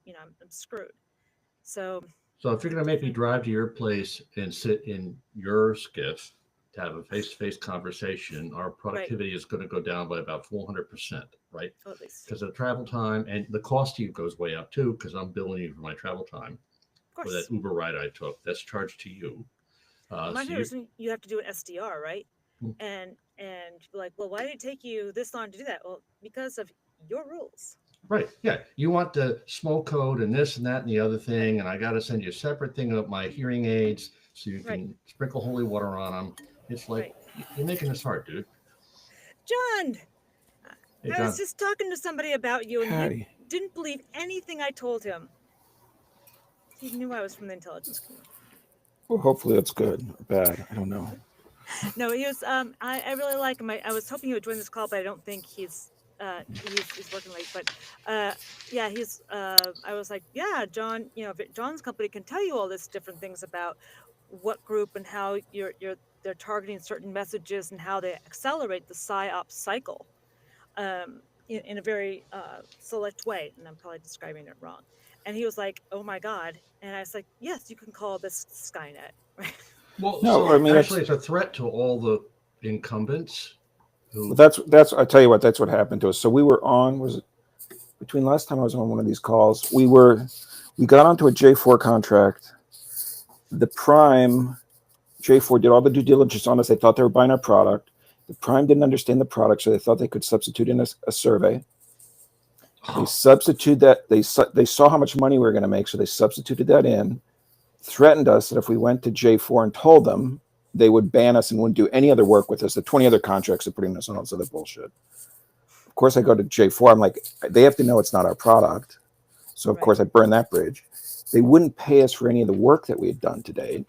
I'm screwed. So So if you're going to make me different, drive to your place and sit in your skiff to have a face-to-face conversation, our right? productivity is going to go down by about 400%, right? Oh, at least, Because of the travel time and the cost to you goes way up too, because I'm billing you for my travel time of for that course. Uber ride I took. That's charged to you. Well, my So favorite you, is when you have to do an SDR, right? And you're like, well, why did it take you this long to do that? Well, because of your rules, right, yeah, you want the smoke code and this and that and the other right? thing, and I got to send you a separate thing of my hearing aids so you Right, can sprinkle holy water on them. It's like right. you're making this hard, dude. John, Hey, I was John. just talking to somebody about you, and he Patty. didn't believe anything I told him. He knew I was from the intelligence community. Well, hopefully that's good or bad. I don't know. No, he was. I really like him. I was hoping he would join this call, but I don't think he's working late. But uh, yeah, he's. I was like, yeah, John. John's company can tell you all this different things about what group and how they're targeting certain messages and how they accelerate the psyop cycle in a very select way. And I'm probably describing it wrong. And he was like, oh my god. And I was like, yes, you can call this Skynet, right? Well, No, I so mean actually, it's it's a threat to all the incumbents well, who. that's I tell you what, that's what happened to us. So we were on was it between last time I was on one of these calls, we got onto a J4 contract. The prime J4 did all the due diligence on us. They thought they were buying our product. The prime didn't understand the product, so they thought they could substitute in a survey. They Oh, substituted that. They saw how much money we were going to make, so they substituted that in. Threatened us that if we went to J4 and told them, they would ban us and wouldn't do any other work with us. The 20 other contracts are putting us on all this other bullshit. Of course, I go to J4. I'm like, they have to know it's not our product. So of Right. course, I burn that bridge. They wouldn't pay us for any of the work that we had done today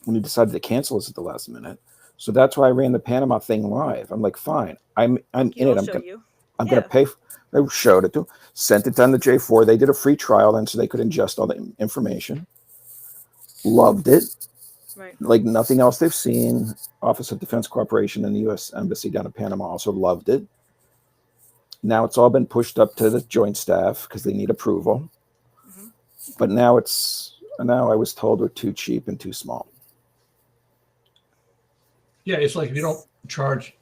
when we decided to cancel us at the last minute. So that's why I ran the Panama thing live. I'm like, fine, I'm Okay, in I'll it. show you. I'm gonna Yeah. pay. I showed it to, sent it down to J4. They did a free trial then, so they could ingest all the information. Loved it, Right. like nothing else they've seen. Office of Defense Cooperation and the U.S. Embassy down in Panama also loved it. Now it's all been pushed up to the Joint Staff because they need approval. Hmm. But now I was told we're too cheap and too small. yeah, it's like if you don't charge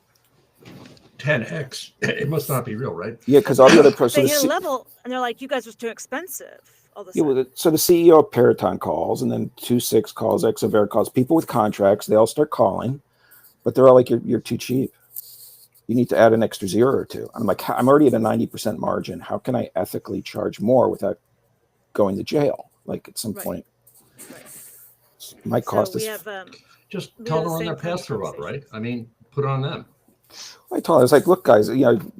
10x, it must not be real, right? Yeah, because all the other pros. So They hit a level and they're like, you guys are too expensive all of a yeah, sudden. so the CEO of Peraton calls, and then 26 calls, Exavera calls. People with contracts, they all start calling, but they're all like, "You're too cheap. You need to add an extra zero or two." I'm like, I'm already at a 90% margin. How can I ethically charge more without going to jail? Like at some Right. point, Right. my So cost we is. have Just we tell have them the on same their kind of pass through up, conversation. right? I mean, put it on them. I told her, I was like, "Look, guys,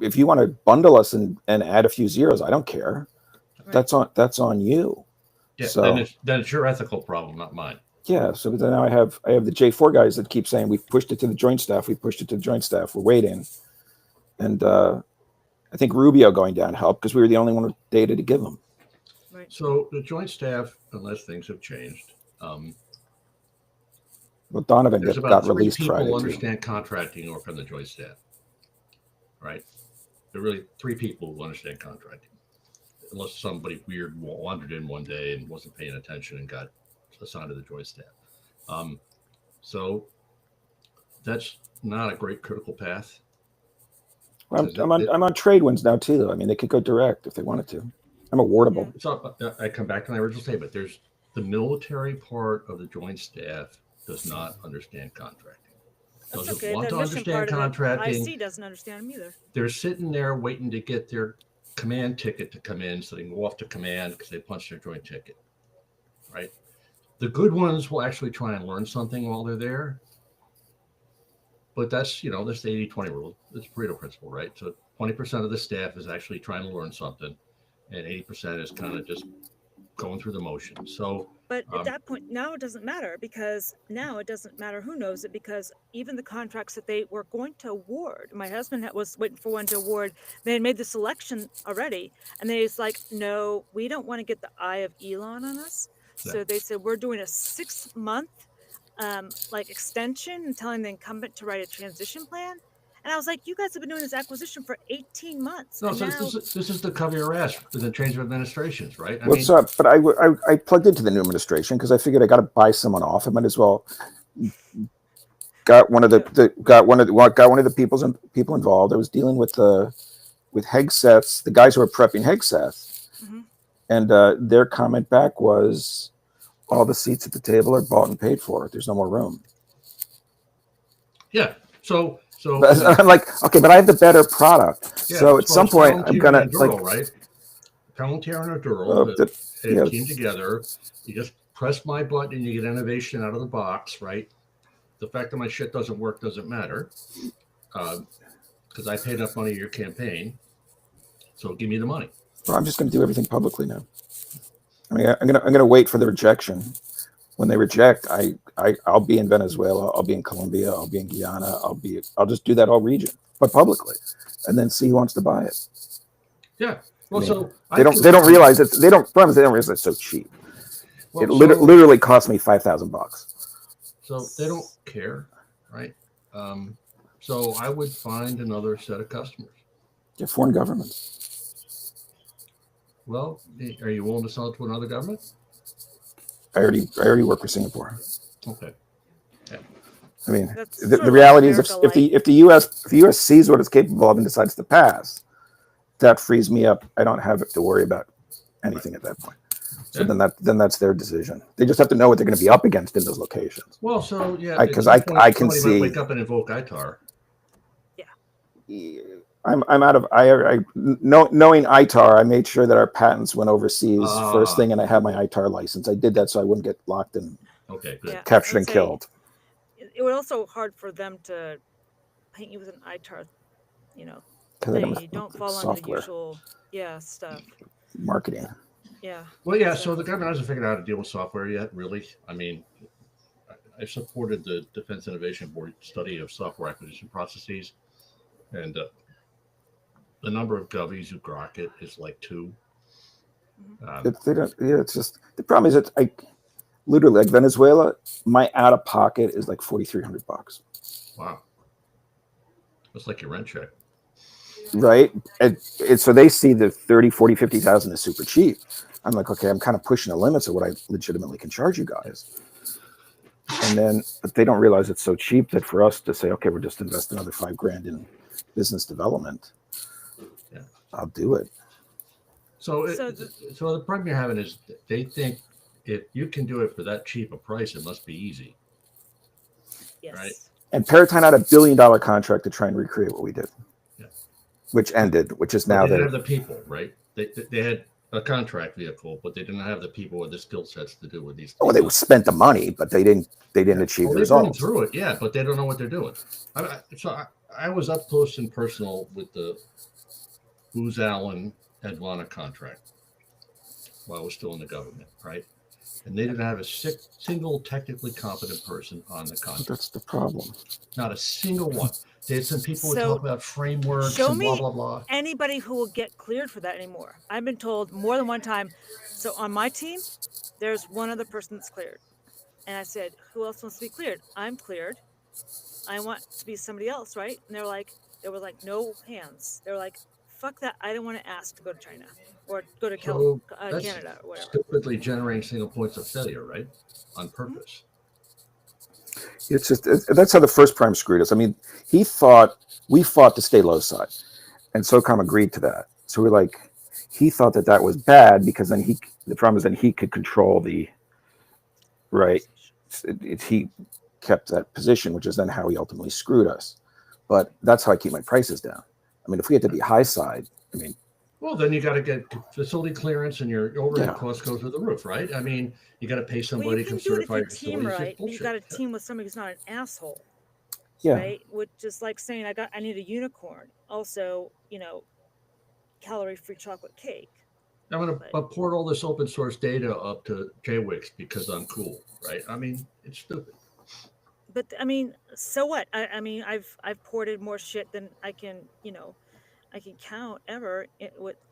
if you want to bundle us and add a few zeros, I don't care. Right. That's on you." Yeah, then So it's your ethical problem, not mine. yeah, so then now I have the J4 guys that keep saying we've pushed it to the Joint Staff, we pushed it to the Joint Staff, we're waiting, and I think Rubio going down helped because we were the only one with data to give them. Right. So the joint staff, unless things have changed, Well, Donovan there's got about three released Friday people too. understand contracting or from the joint staff, right? There are really three people who understand contracting, unless somebody weird wandered in one day and wasn't paying attention and got assigned to the joint staff. Um, so that's not a great critical path Well, because it I'm on trade winds now too, though. I mean, they could go direct if they wanted to. I'm Yeah. awardable. so I come back to my original statement. There's the military part of the joint staff does not understand contracting. That's Doesn't okay. want The to mission understand part of the contracting. IC doesn't understand them either. They're sitting there waiting to get their command ticket to come in so they can go off to command because they punched their joint ticket, right? The good ones will actually try and learn something while they're there, but that's the 80-20 rule. It's Pareto principle, right? So 20% of the staff is actually trying to learn something, and 80% is kind of just going through the motions. So But at um, that point, now it doesn't matter because now it doesn't matter who knows it because even the contracts that they were going to award, my husband was waiting for one to award. They had made the selection already, and they was like, "No, we don't want to get the eye of Elon on us." yeah. So they said we're doing a 6 month like extension and telling the incumbent to write a transition plan. And I was like, you guys have been doing this acquisition for 18 months. No, And so now, this is to cover your ass for the change of administrations, right? I What's mean, up? But I plugged into the new administration because I figured I got to buy someone off. I might as well got one of got one of the people involved. I was dealing with Hegseth's, the guys who were prepping Hegseth, Mhm. and their comment back was, all the seats at the table are bought and paid for. There's no more room. yeah. So But I'm like, okay, but I have the better product. yeah, So at some it's point, I'm Palantir gonna and like, Aduro, right? Palantir and Aduro yeah, came together. You just press my button and you get innovation out of the box, right? The fact that my shit doesn't work doesn't matter, because I paid enough money to your campaign. So give me the money. well, I'm just gonna do everything publicly now. I mean, I'm gonna wait for the rejection. When they reject, I'll be in Venezuela, I'll be in Colombia, I'll be in Guyana, I'll just do that whole region, but publicly, and then see who wants to buy it. Yeah. Well, I mean, so they don't realize it. They don't realize it's so cheap. Well, It literally cost me $5,000. So they don't care, right? So I would find another set of customers. Yeah, foreign governments. Well, are you willing to sell it to another government? I already work for Singapore. Okay. Yeah. I mean, That's the sort of reality like is, if the U.S. sees what it's capable of and decides to pass, that frees me up. I don't have to worry about anything at that point. So Yeah. then that's their decision. They just have to know what they're going to be up against in those locations. Well, so yeah, Because at some I point, can somebody see. might wake up and invoke ITAR. I'm out of knowing ITAR. I made sure that our patents went overseas first thing, and I had my ITAR license. I did that so I wouldn't get locked in, Okay, good. Yeah, captured I'd and say killed. it was also hard for them to paint you with an ITAR, Because I thing. got You don't fall under the software usual, stuff. marketing. Yeah. Well, yeah. So the government hasn't figured out how to deal with software yet, really. I mean, I supported the Defense Innovation Board study of software acquisition processes, and the number of govies who grok it is like 2. They don't. Yeah, it's just the problem is that I literally, like Venezuela, my out of pocket is like $4,300. Wow. That's like your rent check. Right. And so they see the 30, 40, 50,000 is super cheap. I'm like, okay, I'm kind of pushing the limits of what I legitimately can charge you guys. And then, but they don't realize it's so cheap that for us to say, okay, we're just invest another $5,000 in business development. Yeah. I'll do it. So the problem you're having is they think if you can do it for that cheap a price, it must be easy. Yes. Right. And Paratine had $1 billion contract to try and recreate what we did, which ended, which is now they didn't have the people, right? They had a contract vehicle, but they didn't have the people or the skill sets to do with these. Oh, they spent the money, but they didn't achieve the results. Through it, yeah, but they don't know what they're doing. I was up close and personal with the Booz Allen Advana contract while I was still in the government, right? And they didn't have a single technically competent person on the contract. That's the problem. Not a single one. They had some people who talk about frameworks show and me blah, blah, blah. Anybody who will get cleared for that anymore. I've been told more than one time. So on my team, there's one other person that's cleared. And I said, who else wants to be cleared? I'm cleared. I want to be somebody else, right? And they were like, no hands. They were like, fuck that. I don't want to ask to go to China or go to Canada or whatever. Stupidly generating single points of failure, right? On purpose. It's just that's how the first prime screwed us. I mean, we fought to stay low side, and SOCOM agreed to that. So we're like, he thought that was bad because then the problem is then he could control the right. He kept that position, which is then how he ultimately screwed us. But that's how I keep my prices down. I mean, if we had to be high side, I mean. Well, then you got to get facility clearance, and your overhead costs go through the roof, right? I mean, you got to pay somebody to certify your team, right? You got a team with somebody who's not an asshole. Yeah. Right? Which is like saying I need a unicorn. Also, calorie-free chocolate cake. I'm going to port all this open source data up to JWix because I'm cool, right? I mean, it's stupid. But I mean, so what? I mean, I've ported more shit than I can, I can count ever.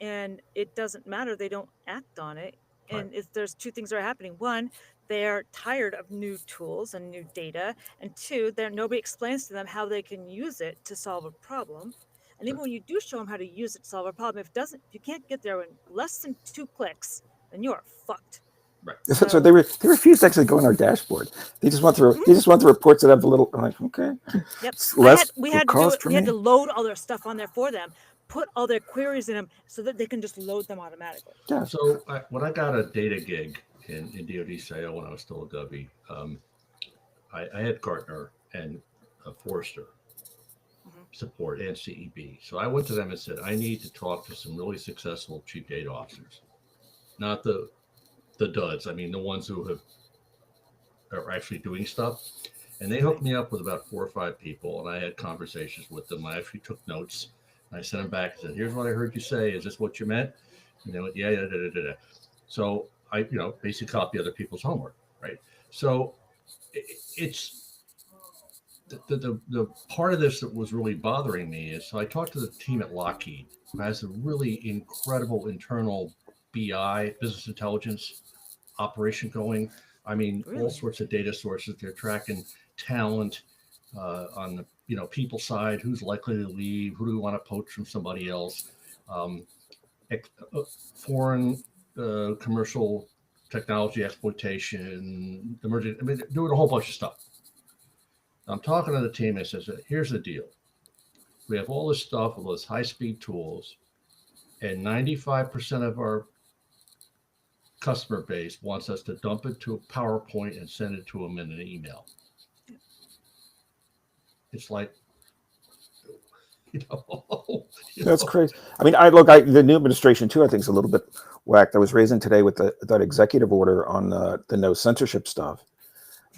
And it doesn't matter. They don't act on it. And if there's two things that are happening. One, they're tired of new tools and new data, and two, nobody explains to them how they can use it to solve a problem. And even when you do show them how to use it to solve a problem, if you can't get there in less than 2 clicks, then you are fucked. Right. So So they refused to actually go on our dashboard. They just want the reports that have the little. I'm like, okay, yep, less we had to do cost it. for We had me. to load all their stuff on there for them, put all their queries in them so that they can just load them automatically. Yeah. So when I got a data gig in DoD SAO when I was still a Govy, I had Gartner and Forrester support and CEB. So I went to them and said, I need to talk to some really successful chief data officers, not the duds. I mean, the ones who are actually doing stuff. And they hooked me up with about 4 or 5 people, and I had conversations with them. I actually took notes. And I sent them back and said, here's what I heard you say. Is this what you meant? And they went, yeah. So I, basically copy other people's homework, right? So it's the part of this that was really bothering me is, so I talked to the team at Lockheed, who has a really incredible internal BI, business intelligence operation going. I mean, all sorts of data sources. They're tracking talent on the people side, who's likely to leave, who do we want to poach from somebody else, foreign commercial technology exploitation, emerging. I mean, doing a whole bunch of stuff. I'm talking to the team that says, here's the deal. We have all this stuff, all those high-speed tools, and 95% of our customer base wants us to dump it to a PowerPoint and send it to them in an email. It's like, That's crazy. I mean, the new administration too, I think is a little bit whacked. I was raising today with that executive order on the no censorship stuff.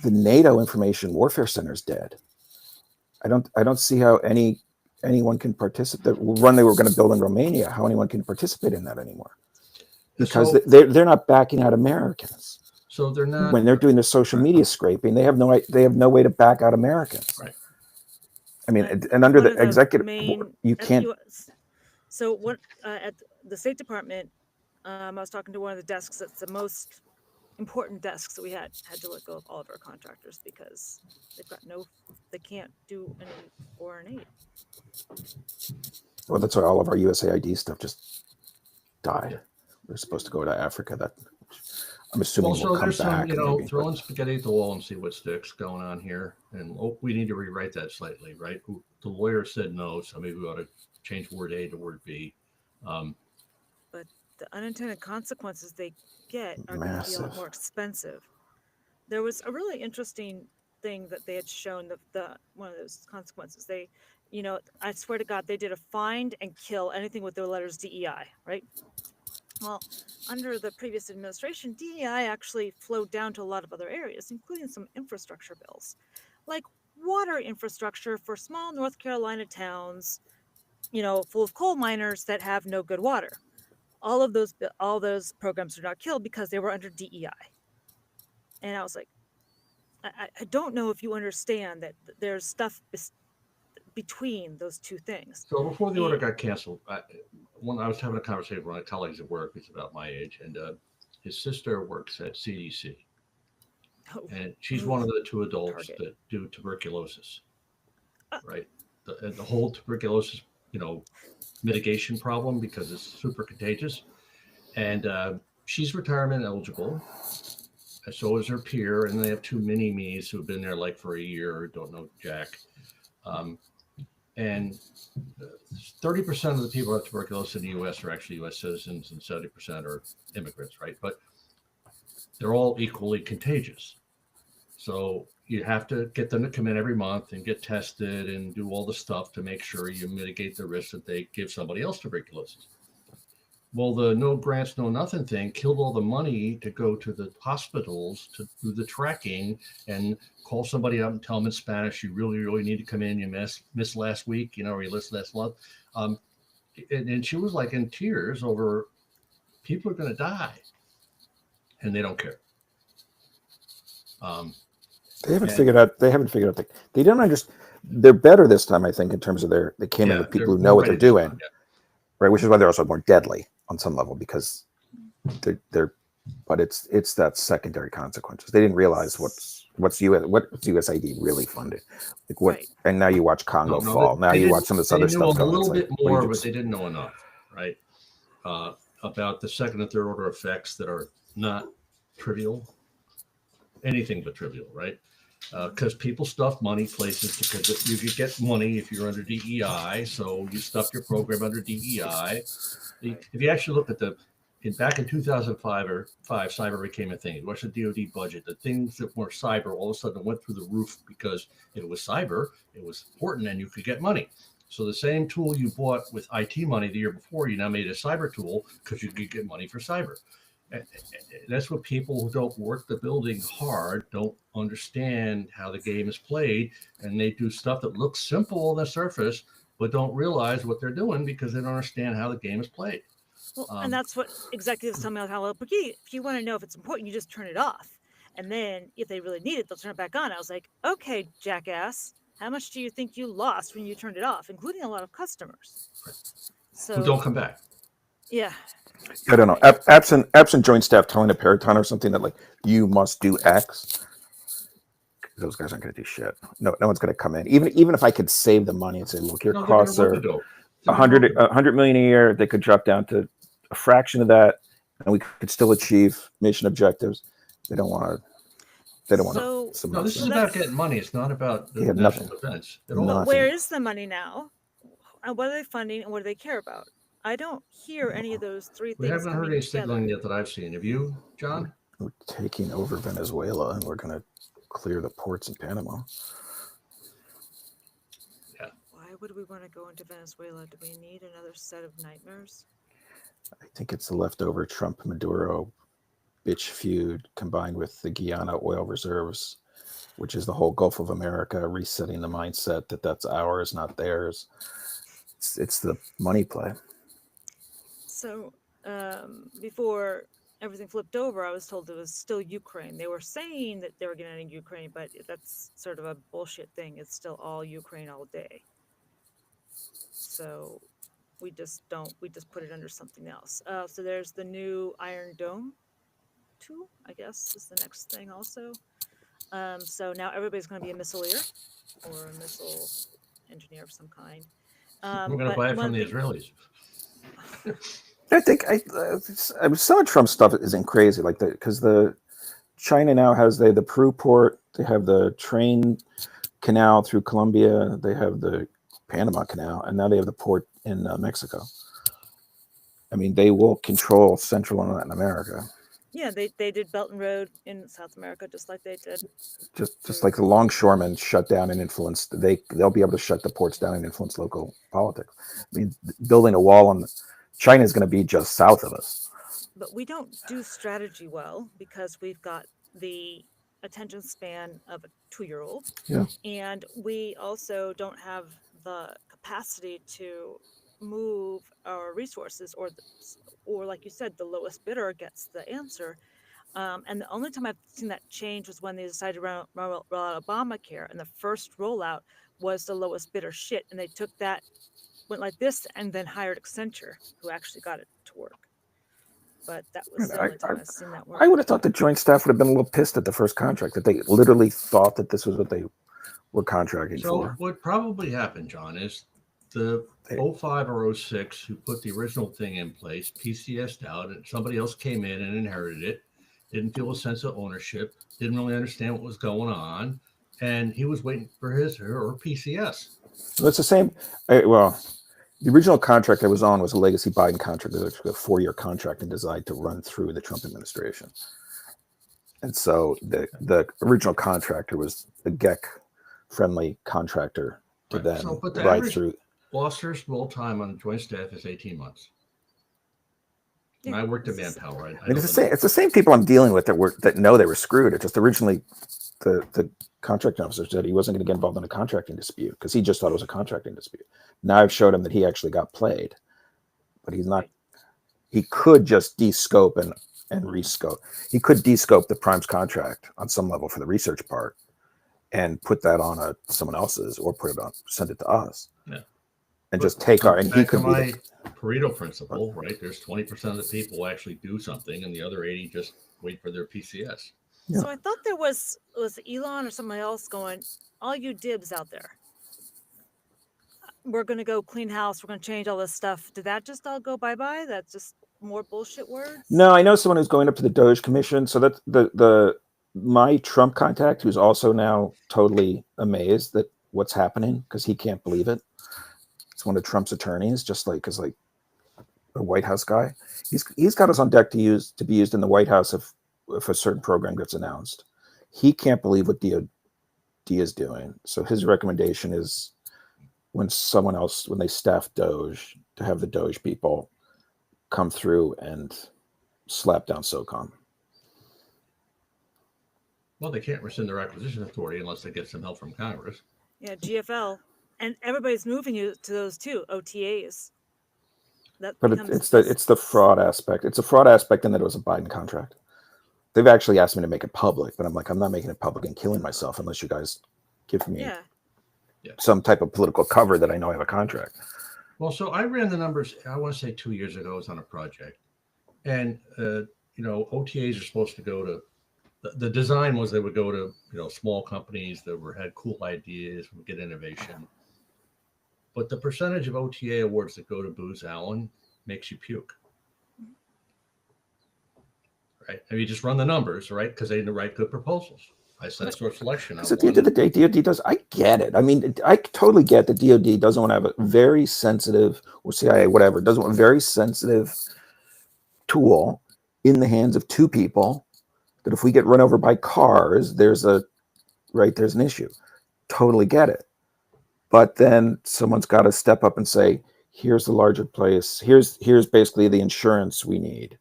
The NATO Information Warfare Center is dead. I don't see how anyone can participate. The one they were going to build in Romania, how anyone can participate in that anymore, because they're not backing out Americans. So they're not, when they're doing the social media scraping. They have no way to back out Americans. Right. I mean, and under the executive, you can't. So what at the State Department, I was talking to one of the desks that's the most important desks that we had to let go of all of our contractors because they can't do any foreign aid. Well, that's why all of our USAID stuff just died. Yeah. We're supposed to go to Africa. That I'm assuming will come back. Throwing spaghetti at the wall and see what sticks going on here. And we need to rewrite that slightly, right? The lawyer said no, so maybe we ought to change word A to word B. But the unintended consequences they get are going to be a lot more expensive. There was a really interesting thing that they had shown, the one of those consequences. They, I swear to God, they did a find and kill anything with the letters DEI, right? Well, under the previous administration, DEI actually flowed down to a lot of other areas, including some infrastructure bills, like water infrastructure for small North Carolina towns, full of coal miners that have no good water. All those programs are not killed because they were under DEI. And I was like, I don't know if you understand that there's stuff between those two things. So before the order got canceled, when I was having a conversation with one of my colleagues at work, who's about my age, and his sister works at CDC. And she's one of the 2 adults that do tuberculosis, right? The whole tuberculosis, mitigation problem because it's super contagious. And she's retirement eligible. And so is her peer. And they have 2 mini-me's who've been there like for a year, don't know Jack. And 30% of the people who have tuberculosis in the U.S. are actually U.S. citizens and 70% are immigrants, right? But they're all equally contagious. So you have to get them to come in every month and get tested and do all the stuff to make sure you mitigate the risk that they give somebody else tuberculosis. Well, the no grants, no nothing thing killed all the money to go to the hospitals to do the tracking and call somebody up and tell them in Spanish, you really, really need to come in. You missed last week, or you missed last month. And she was like in tears over people are going to die and they don't care. They haven't figured out. They don't understand. They're better this time, I think, in terms of they came in with people who know what they're doing, right? Which is why they're also more deadly on some level because they're but it's that secondary consequences. They didn't realize what's USAID really funded, like what. Right. And now you watch Congo No, fall. Now they you didn't- watch some of this they other knew stuff a going. little It's like, bit what do you more, but just- they didn't know enough, right? About the second and third order effects that are not trivial, anything but trivial, right? Because people stuff money places because you could get money if you're under DEI, so you stuff your program under DEI. If you actually look at back in 2005 cyber became a thing. You watch the DoD budget. The things that were cyber all of a sudden went through the roof because it was cyber. It was important, and you could get money. So the same tool you bought with IT money the year before, you now made a cyber tool because you could get money for cyber. And that's what people who don't work the building hard don't understand how the game is played, and they do stuff that looks simple on the surface, but don't realize what they're doing because they don't understand how the game is played. Well, and that's what executives tell me all the time. If you want to know if it's important, you just turn it off. And then if they really need it, they'll turn it back on. I was like, okay, jackass, how much do you think you lost when you turned it off, including a lot of customers? So Who don't come back. Yeah. I don't know. Absent joint staff telling a Peraton or something that like you must do X. Those guys aren't going to do shit. No one's going to come in. Even if I could save the money and say, look, your costs are 100 million a year, they could drop down to a fraction of that, and we could still achieve mission objectives. They don't want to. They don't want to. No, this is about getting money. It's not about the national defense at all. But where is the money now? And what are they funding, and what do they care about? I don't hear any of those three things. We haven't heard any signaling yet that I've seen. Have you, John? We're taking over Venezuela, and we're going to clear the ports in Panama. Yeah. Why would we want to go into Venezuela? Do we need another set of nightmares? I think it's the leftover Trump-Maduro bitch feud combined with the Guyana oil reserves, which is the whole Gulf of America resetting the mindset that that's ours, not theirs. It's the money play. So before everything flipped over, I was told it was still Ukraine. They were saying that they were getting Ukraine, but that's sort of a bullshit thing. It's still all Ukraine all day. So we just put it under something else. So there's the new Iron Dome 2, I guess, is the next thing also. So now everybody's going to be a missileer or a missile engineer of some kind. We're going to buy it from the Israelis. I think some of Trump's stuff isn't crazy like that because China now has the Peru port, they have the train canal through Colombia, they have the Panama Canal, and now they have the port in Mexico. I mean, they will control Central and Latin America. Yeah, they did Belt and Road in South America just like they did. Just like the longshoremen shut down and influenced, they'll be able to shut the ports down and influence local politics. I mean, building a wall on China is going to be just south of us. But we don't do strategy well because we've got the attention span of a 2-year-old. Yeah. And we also don't have the capacity to move our resources or like you said, the lowest bidder gets the answer. And the only time I've seen that change was when they decided to roll out Obamacare, and the first rollout was the lowest bidder shit. And they took that, went like this, and then hired Accenture, who actually got it to work. But that was the only time I've seen that work. I would have thought the joint staff would have been a little pissed at the first contract, that they literally thought that this was what they were contracting for. So what probably happened, John, is the 05 or 06 who put the original thing in place, PCS'd out, and somebody else came in and inherited it, didn't feel a sense of ownership, didn't really understand what was going on, and he was waiting for his or her PCS. Well, it's the same. The original contract I was on was a legacy Biden contract. It was a 4-year contract and designed to run through the Trump administration. And so the original contractor was the GEC-friendly contractor to then ride through. Officer's roll time on joint staff is 18 months. And I worked at Manpower. It's the same people I'm dealing with that know they were screwed. It just originally the contracting officer said he wasn't going to get involved in a contracting dispute because he just thought it was a contracting dispute. Now I've showed him that he actually got played, but he's not. He could just de-scope and re-scope. He could de-scope the prime's contract on some level for the research part and put that on someone else's or send it to us. Yeah. and But just take our, and he back to could be my the, Pareto principle, right? There's 20% of the people actually do something, and the other 80 just wait for their PCS. Yeah. So I thought there was Elon or somebody else going, all you dibs out there, we're going to go clean house. We're going to change all this stuff. Did that just all go bye-bye? That's just more bullshit words? No, I know someone who's going up to the Doge Commission. So that's my Trump contact, who's also now totally amazed that what's happening because he can't believe it. It's one of Trump's attorneys, just like as like a White House guy. He's got us on deck to be used in the White House if a certain program gets announced. He can't believe what DOD is doing. So his recommendation is when they staff Doge, to have the Doge people come through and slap down SOCOM. Well, they can't rescind their acquisition authority unless they get some help from Congress. Yeah, GFL. And everybody's moving you to those too, OTAs. That But becomes it's the fraud aspect. It's a fraud aspect in that it was a Biden contract. They've actually asked me to make it public, but I'm like, I'm not making it public and killing myself unless you guys give me some type of political cover that I know I have a contract. Well, so I ran the numbers, I want to say 2 years ago, I was on a project. And, OTAs are supposed to go to, the design was they would go to, small companies that had cool ideas, would get innovation. But the percentage of OTA awards that go to Booz Allen makes you puke. Right? And you just run the numbers, right? Because they didn't write good proposals. I said source selection. Because at the end of the day, DOD does. I get it. I mean, I totally get that DOD doesn't want to have a very sensitive, or CIA, whatever, doesn't want a very sensitive tool in the hands of two people. That if we get run over by cars, there's an issue. Totally get it. But then someone's got to step up and say, "Here's the larger place. Here's basically the insurance we need.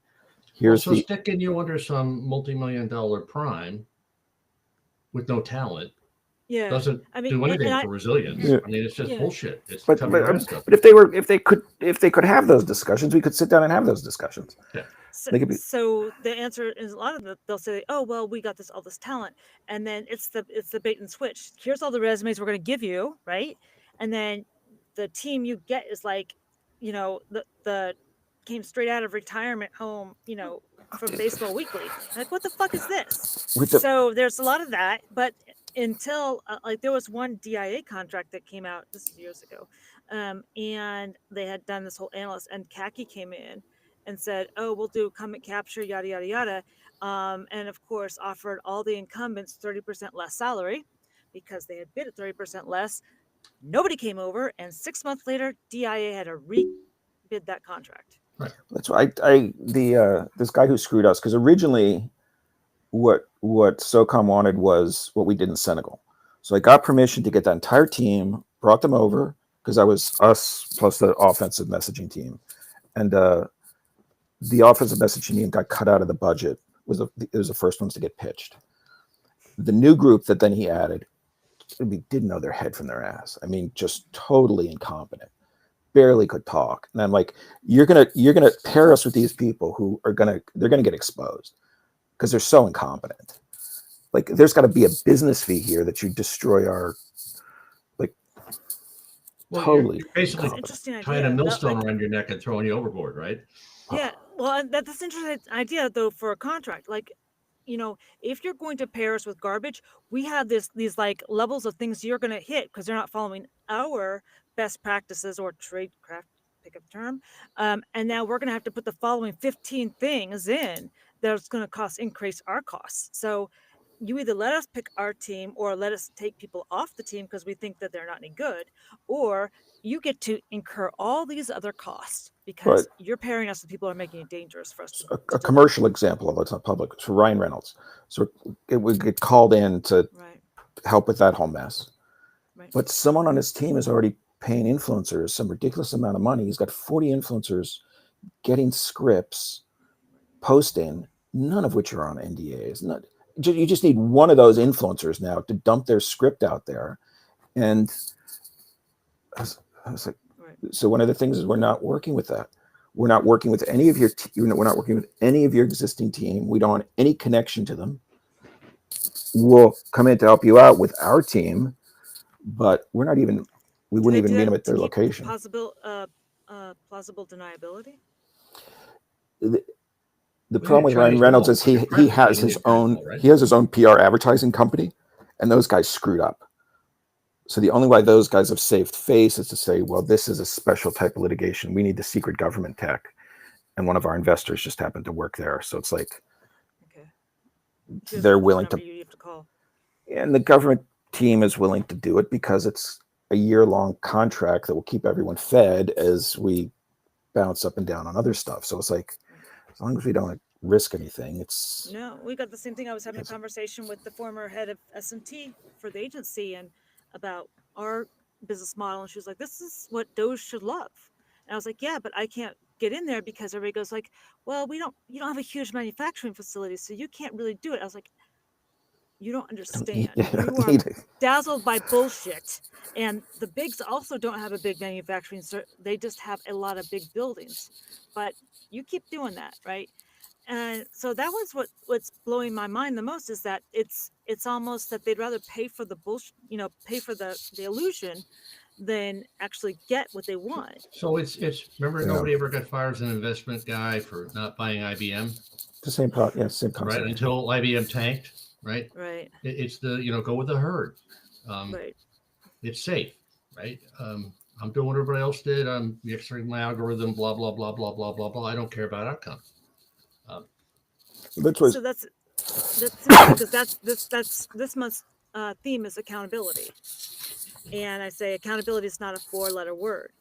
Here's sticking you under some multi-million-dollar prime with no talent doesn't do anything for resilience. Yeah. I mean, it's just bullshit. It's but if they could have those discussions, we could sit down and have those discussions. Yeah. So the answer is a lot of them. They'll say, "Oh well, we got all this talent," and then it's the bait and switch. Here's all the resumes we're going to give you, right? And then the team you get is like, the came straight out of retirement home, from Baseball Weekly. Like, what the fuck is this? So there's a lot of that, but until there was one DIA contract that came out just years ago, and they had done this whole analyst, and CACI came in and said, "Oh, we'll do comment capture, yada yada yada," and of course offered all the incumbents 30% less salary because they had bid at 30% less. Nobody came over, and 6 months later, DIA had to rebid that contract. Right. That's why this guy who screwed us, because originally what SOCOM wanted was what we did in Senegal. So I got permission to get that entire team, brought them over, because I was us plus the offensive messaging team. And the offensive messaging team got cut out of the budget. It was the first ones to get pitched. The new group that then he added, we didn't know their head from their ass. I mean, just totally incompetent. Barely could talk. And I'm like, you're gonna pair us with these people who they're gonna get exposed because they're so incompetent. Like, there's got to be a business fee here that you destroy our totally. You're basically tying a millstone around your neck and throwing you overboard, right? Yeah, well, that's an interesting idea though for a contract. Like, if you're going to pair us with garbage, we have these like levels of things you're going to hit because they're not following our best practices or tradecraft, pick a term. And now we're going to have to put the following 15 things in that's going to increase our costs. So you either let us pick our team or let us take people off the team because we think that they're not any good, or you get to incur all these other costs because you're pairing us with people who are making it dangerous for us. A commercial example, although it's not public, it's for Ryan Reynolds. So it would get called in to help with that whole mess. Right. But someone on his team is already paying influencers some ridiculous amount of money. He's got 40 influencers getting scripts, posting, none of which are on NDAs. You just need one of those influencers now to dump their script out there. And I was like, so one of the things is we're not working with that. We're not working with any of we're not working with any of your existing team. We don't want any connection to them. We'll come in to help you out with our team, but we're not even We Do wouldn't they even do meet that them at to their keep location. plausible deniability? The We problem had with Ryan Chinese Reynolds walls, is but your he press is has getting his it as own well, right? he has his own PR advertising company, and those guys screwed up. So the only way those guys have saved face is to say, well, this is a special type of litigation. We need the secret government tech, and one of our investors just happened to work there. So it's like Okay. Here's they're the willing number to, you have to call. and the government team is willing to do it because it's a year-long contract that will keep everyone fed as we bounce up and down on other stuff. So it's like, as long as we don't risk anything, it's No, we got the same thing. I was having a Yes. conversation with the former head of S&T for the agency and about our business model, and she was like, "This is what Doge should love." And I was like, "Yeah, but I can't get in there because everybody goes like, well, you don't have a huge manufacturing facility, so you can't really do it." I was like, "You don't don't need, understand. You are need it. dazzled by bullshit." And the bigs also don't have a big manufacturing, they just have a lot of big buildings. But you keep doing that, right? And so that was what's blowing my mind the most, is that it's almost that they'd rather pay for the bullshit, pay for the illusion than actually get what they want. So it's remember, Yeah. nobody ever got fired as an investment guy for not buying IBM, It's the same same concept. right? Until IBM tanked, right? Right. It's the go with the herd. Right. It's safe, right? I'm doing what everybody else did. I'm extracting my algorithm, blah blah blah blah blah blah blah. I don't care about outcomes. That's what So that's because this month's theme is accountability, and I say accountability is not a 4-letter word,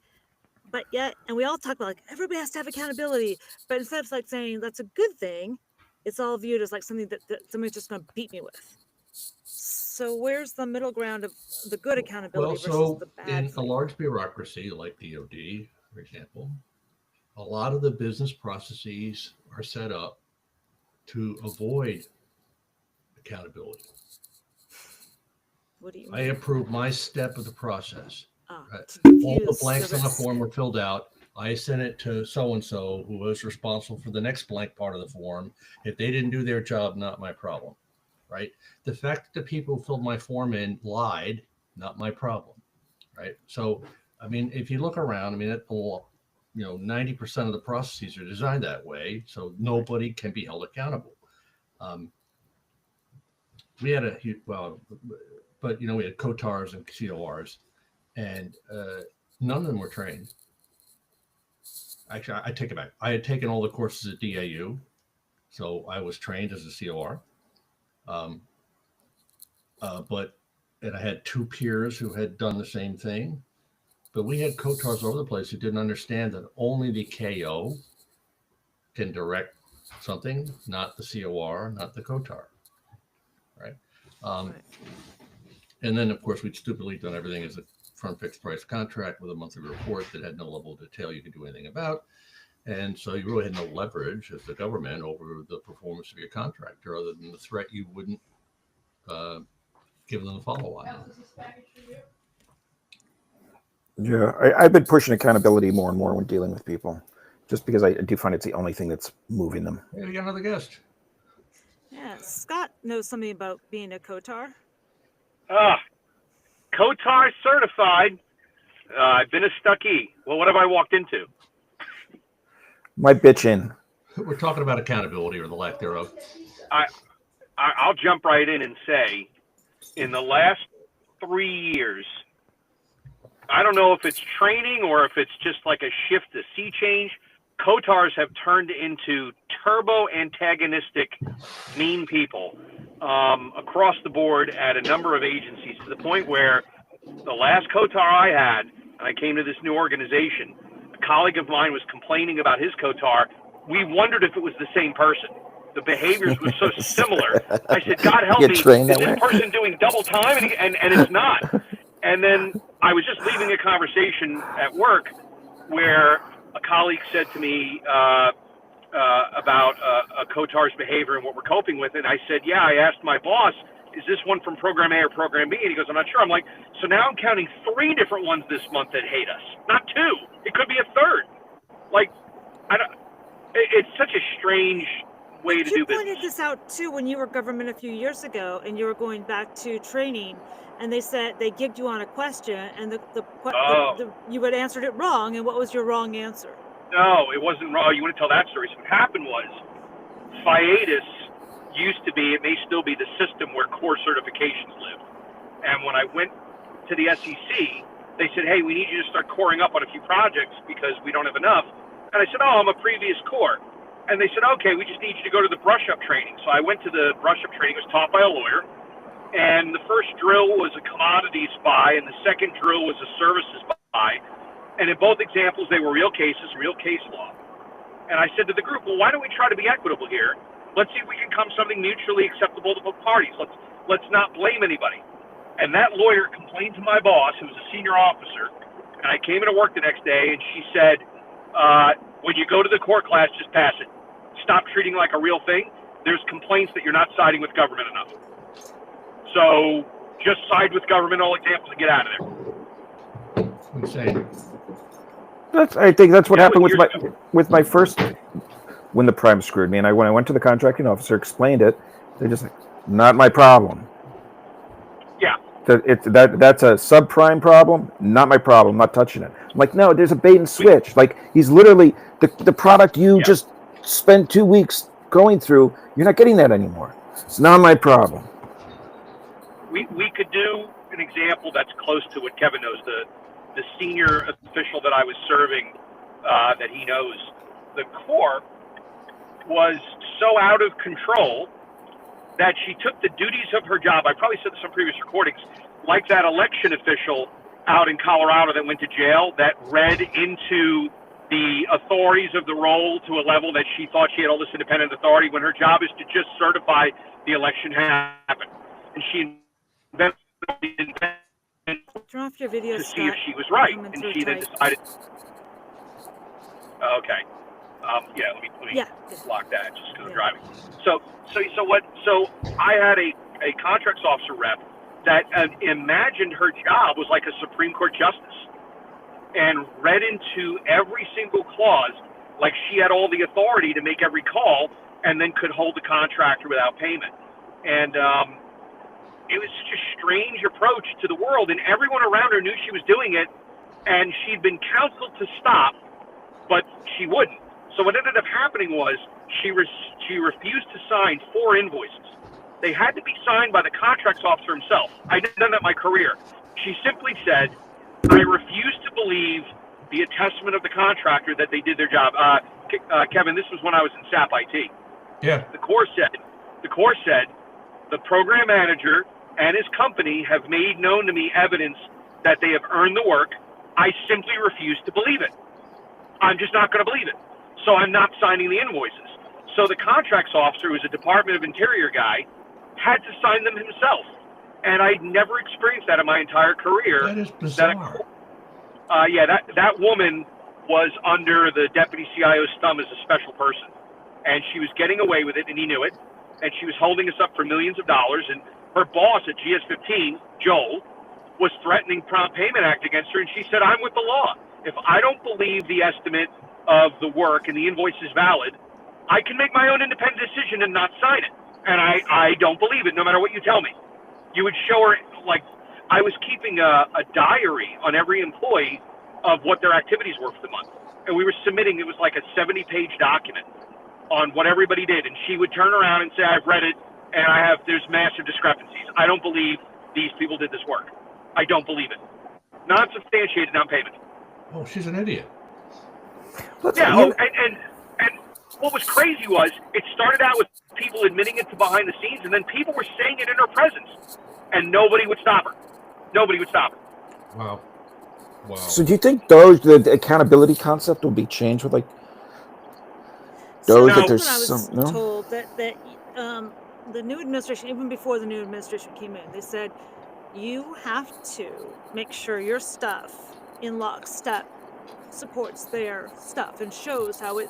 but yet, and we all talk about like everybody has to have accountability, but instead of like saying that's a good thing, it's all viewed as like something that somebody's just going to beat me with. So where's the middle ground of the good accountability Well, versus so the bad in a thing? large bureaucracy like DoD, for example, a lot of the business processes are set up to avoid accountability. What do you I mean? approve my step of the process. Oh, Right. to All the diffuse blanks on the risk. form were filled out. I sent it to so and so, who was responsible for the next blank part of the form. If they didn't do their job, not my problem, right? The fact that the people who filled my form in lied, not my problem, right? So, I mean, if you look around, I mean, 90% of the processes are designed that way, so nobody can be held accountable. We had but we had COTARs and CORs, and none of them were trained. Actually, I take it back. I had taken all the courses at DAU, so I was trained as a COR. And I had 2 peers who had done the same thing. But we had COTARs all over the place who didn't understand that only the KO can direct something, not the COR, not the COTAR, right? Right. And then, of course, we'd stupidly done everything as a firm fixed price contract with a monthly report that had no level of detail you could do anything about. And so you really had no leverage as the government over the performance of your contractor, other than the threat you wouldn't give them the follow-on. Yeah, I've been pushing accountability more and more when dealing with people, just because I do find it's the only thing that's moving them. Hey, we got another guest. Yeah, Scott knows something about being a COTAR. COTAR certified. I've been a stuckee. Well, what have I walked into? My bitchin'. We're talking about accountability or the lack thereof. I'll jump right in and say, in the last 3 years, I don't know if it's training or if it's just like a shift, a sea change, COTARs have turned into turbo antagonistic, mean people across the board at a number of agencies, to the point where the last COTAR I had, and I came to this new organization, a colleague of mine was complaining about his COTAR. We wondered if it was the same person. The behaviors were so similar. I said, God help me, is this person doing double time? And it's not. And then I was just leaving a conversation at work where a colleague said to me about a COTAR's behavior and what we're coping with. And I said, yeah, I asked my boss, is this one from program A or program B? And he goes, I'm not sure. I'm like, so now I'm counting 3 different ones this month that hate us, not 2. It could be a 3rd. Like, it's such a strange way to do You pointed business. this out too when you were government a few years ago, and you were going back to training, and they said they gigged you on a question, and you had answered it wrong. And what was your wrong answer? No, it wasn't wrong. You want to tell that story? So what happened was, FIATUS used to be, it may still be, the system where core certifications lived. And when I went to the SEC, they said, hey, we need you to start coring up on a few projects because we don't have enough. And I said, oh, I'm a previous core. And they said, okay, we just need you to go to the brush-up training. So I went to the brush-up training. It was taught by a lawyer. And the first drill was a commodities buy, and the second drill was a services buy. And in both examples, they were real cases, real case law. And I said to the group, well, why don't we try to be equitable here? Let's see if we can come something mutually acceptable to both parties. Let's not blame anybody. And that lawyer complained to my boss, who was a senior officer, and I came into work the next day, and she said, when you go to the court class, just pass it. Stop treating it like a real thing. There's complaints that you're not siding with government enough. So just side with government, all examples, and get out of there. Insane. I think that's what happened with my first, when the prime screwed me. And when I went to the contracting officer, explained it, they're just like, not my problem. Yeah. That's a subprime problem, not my problem, I'm not touching it. I'm like, no, there's a bait and switch. Like, he's literally, the product you just spent 2 weeks going through, you're not getting that anymore. It's not my problem. We could do an example that's close to what Kevin knows. The senior official that I was serving, that he knows, the Corps was so out of control that she took the duties of her job. I probably said this on previous recordings, like that election official out in Colorado that went to jail, that read into the authorities of the role to a level that she thought she had all this independent authority when her job is to just certify the election happened. And she Turn off your video, to see if she was right, and she then decided. Okay, yeah. Let me block that just because I'm driving. So I had a contracts officer rep that imagined her job was like a Supreme Court justice, and read into every single clause like she had all the authority to make every call, and then could hold the contractor without payment. And it was such a strange approach to the world, and everyone around her knew she was doing it, and she'd been counseled to stop, but she wouldn't. So what ended up happening was she refused to sign 4 invoices. They had to be signed by the contracts officer himself. I'd done that in my career. She simply said, I refuse to believe the attestment of the contractor that they did their job. Kevin, this was when I was in SAP IT. Yeah. The Corps said, the program manager and his company have made known to me evidence that they have earned the work. I simply refuse to believe it. I'm just not going to believe it. So I'm not signing the invoices. So the contracts officer, who's a Department of Interior guy, had to sign them himself. And I'd never experienced that in my entire career. That is bizarre. That woman was under the deputy CIO's thumb as a special person. And she was getting away with it, and he knew it. And she was holding us up for millions of dollars. And her boss at GS15, Joel, was threatening Prompt Payment Act against her. And she said, I'm with the law. If I don't believe the estimate of the work and the invoice is valid, I can make my own independent decision and not sign it. And I don't believe it, no matter what you tell me. You would show her, like, I was keeping a diary on every employee of what their activities were for the month. And we were submitting, it was like a 70-page document on what everybody did. And she would turn around and say, I've read it, and there's massive discrepancies. I don't believe these people did this work. I don't believe it. Non-substantiated non-payment. Oh, she's an idiot. And what was crazy was it started out with people admitting it to behind the scenes, and then people were saying it in her presence, and nobody would stop her. Nobody would stop her. Wow. So do you think the accountability concept will be changed with like those that there's I was some told that the new administration, even before the new administration came in, they said you have to make sure your stuff in lockstep supports their stuff and shows how it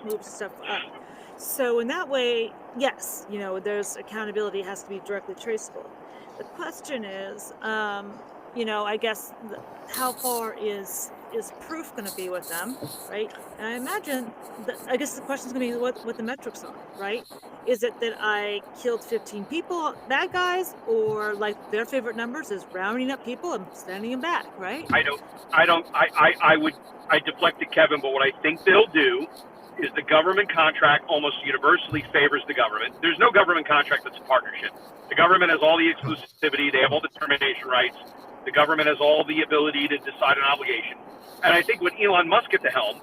moves stuff up. So in that way, yes, there's accountability has to be directly traceable. The question is, I guess how far is is proof going to be with them, right? And I imagine that, I guess the question is going to be what the metrics are, right? Is it that I killed 15 people, bad guys, or like their favorite numbers is rounding up people and sending them back, right? I deflect to Kevin, but what I think they'll do is the government contract almost universally favors the government. There's no government contract that's a partnership. The government has all the exclusivity. They have all the termination rights. The government has all the ability to decide an obligation. And I think with Elon Musk at the helm,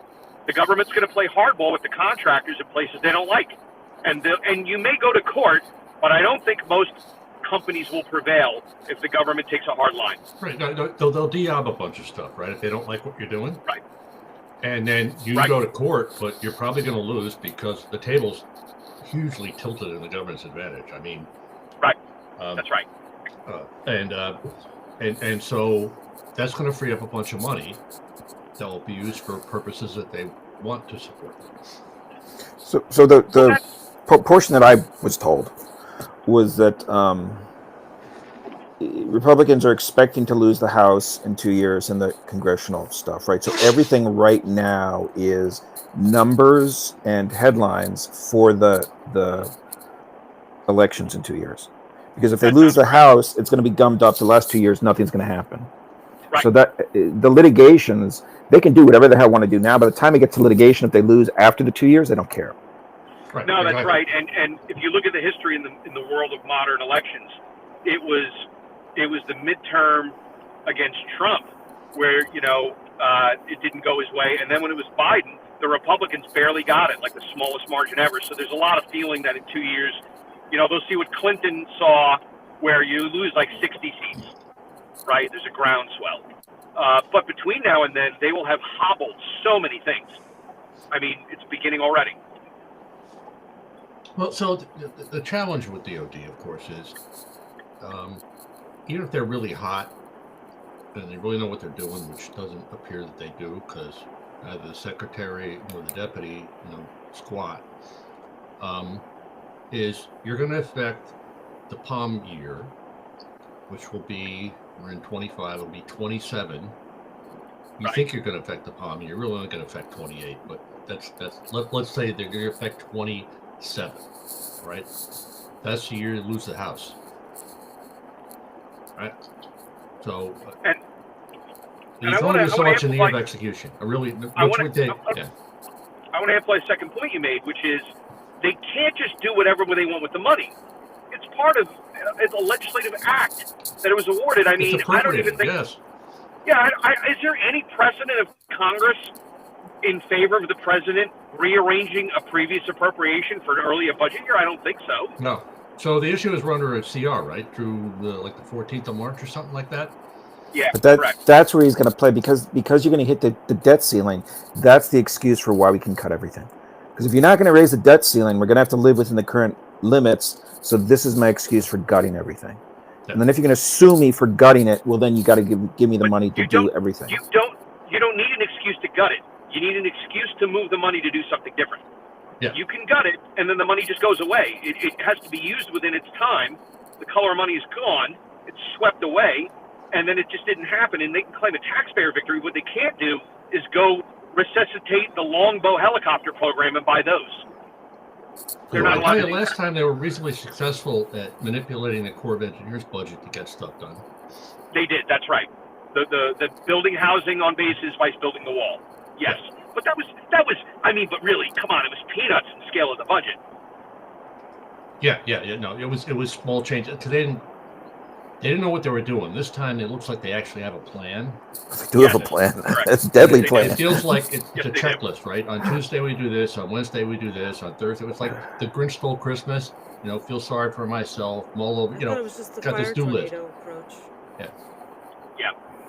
the government's going to play hardball with the contractors in places they don't like. And you may go to court, but I don't think most companies will prevail if the government takes a hard line. Right. They'll de-ob a bunch of stuff, right? If they don't like what you're doing. Right. And then you Right. go to court, but you're probably going to lose because the table's hugely tilted in the government's advantage. I mean, Right. That's right. And so that's going to free up a bunch of money that will be used for purposes that they want to support. So the portion that I was told was that Republicans are expecting to lose the House in 2 years in the congressional stuff, right? So everything right now is numbers and headlines for the elections in 2 years. Because if they lose the House, it's going to be gummed up. The last 2 years, nothing's going to happen. Right. So that the litigations, they can do whatever the hell want to do now. By the time it gets to litigation, if they lose after the 2 years, they don't care. Right. No, that's Exactly. right. And if you look at the history in the world of modern elections, it was the midterm against Trump where it didn't go his way, and then when it was Biden, the Republicans barely got it, like the smallest margin ever. So there's a lot of feeling that in 2 years, they'll see what Clinton saw, where you lose like 60 seats, right? There's a groundswell. But between now and then, they will have hobbled so many things. I mean, it's beginning already. Well, so the challenge with DOD, of course, is even if they're really hot and they really know what they're doing, which doesn't appear that they do, because either the secretary or the deputy, squat, is you're going to affect the POM year, which will be, we're in 25, it'll be 27. You Right. think you're going to affect the POM year, you're really only going to affect 28, but let's say they're going to affect 27, right? That's the year you lose the House, right? So, And there's I only wanna- so I wanna much in the year of amplify- execution. I really, I which wanna- would take, I- yeah. I want to amplify a second point you made, which is they can't just do whatever they want with the money. It's part of it's a legislative act that it was awarded. I mean, It's I don't even appropriated, think. yes. Yeah, is there any precedent of Congress in favor of the president rearranging a previous appropriation for early a budget year? I don't think so. No. So the issue is we're under a CR, right? Through the 14th of March or something like that? Yeah, But correct. that's where he's going to play because you're going to hit the debt ceiling. That's the excuse for why we can cut everything. Because if you're not going to raise the debt ceiling, we're going to have to live within the current limits. So this is my excuse for gutting everything. Yeah. And then if you're going to sue me for gutting it, well, then you got to give me the But money to you do don't- everything. You don't need an excuse to gut it. You need an excuse to move the money to do something different. Yeah. You can gut it, and then the money just goes away. It has to be used within its time. The color money is gone. It's swept away, and then it just didn't happen. And they can claim a taxpayer victory. What they can't do is go resuscitate the Longbow helicopter program and buy those. They're I not tell allowed you, to do last that. time they were reasonably successful at manipulating the Corps of Engineers budget to get stuff done. They did. That's right. The building housing on bases by building the wall. Yes, but that was. I mean, but really, come on, it was peanuts in the scale of the budget. Yeah. No, it was small change. They didn't know what they were doing. This time it looks like they actually have a plan. They do have a Yes, plan. correct. It's a deadly They- plan. It feels like it's Yes, a they do. checklist, right? On Tuesday we do this, on Wednesday we do this, on Thursday it's like the Grinch Stole Christmas. Feel sorry for myself, mull over. I thought it was just the got this fire do list. tornado approach.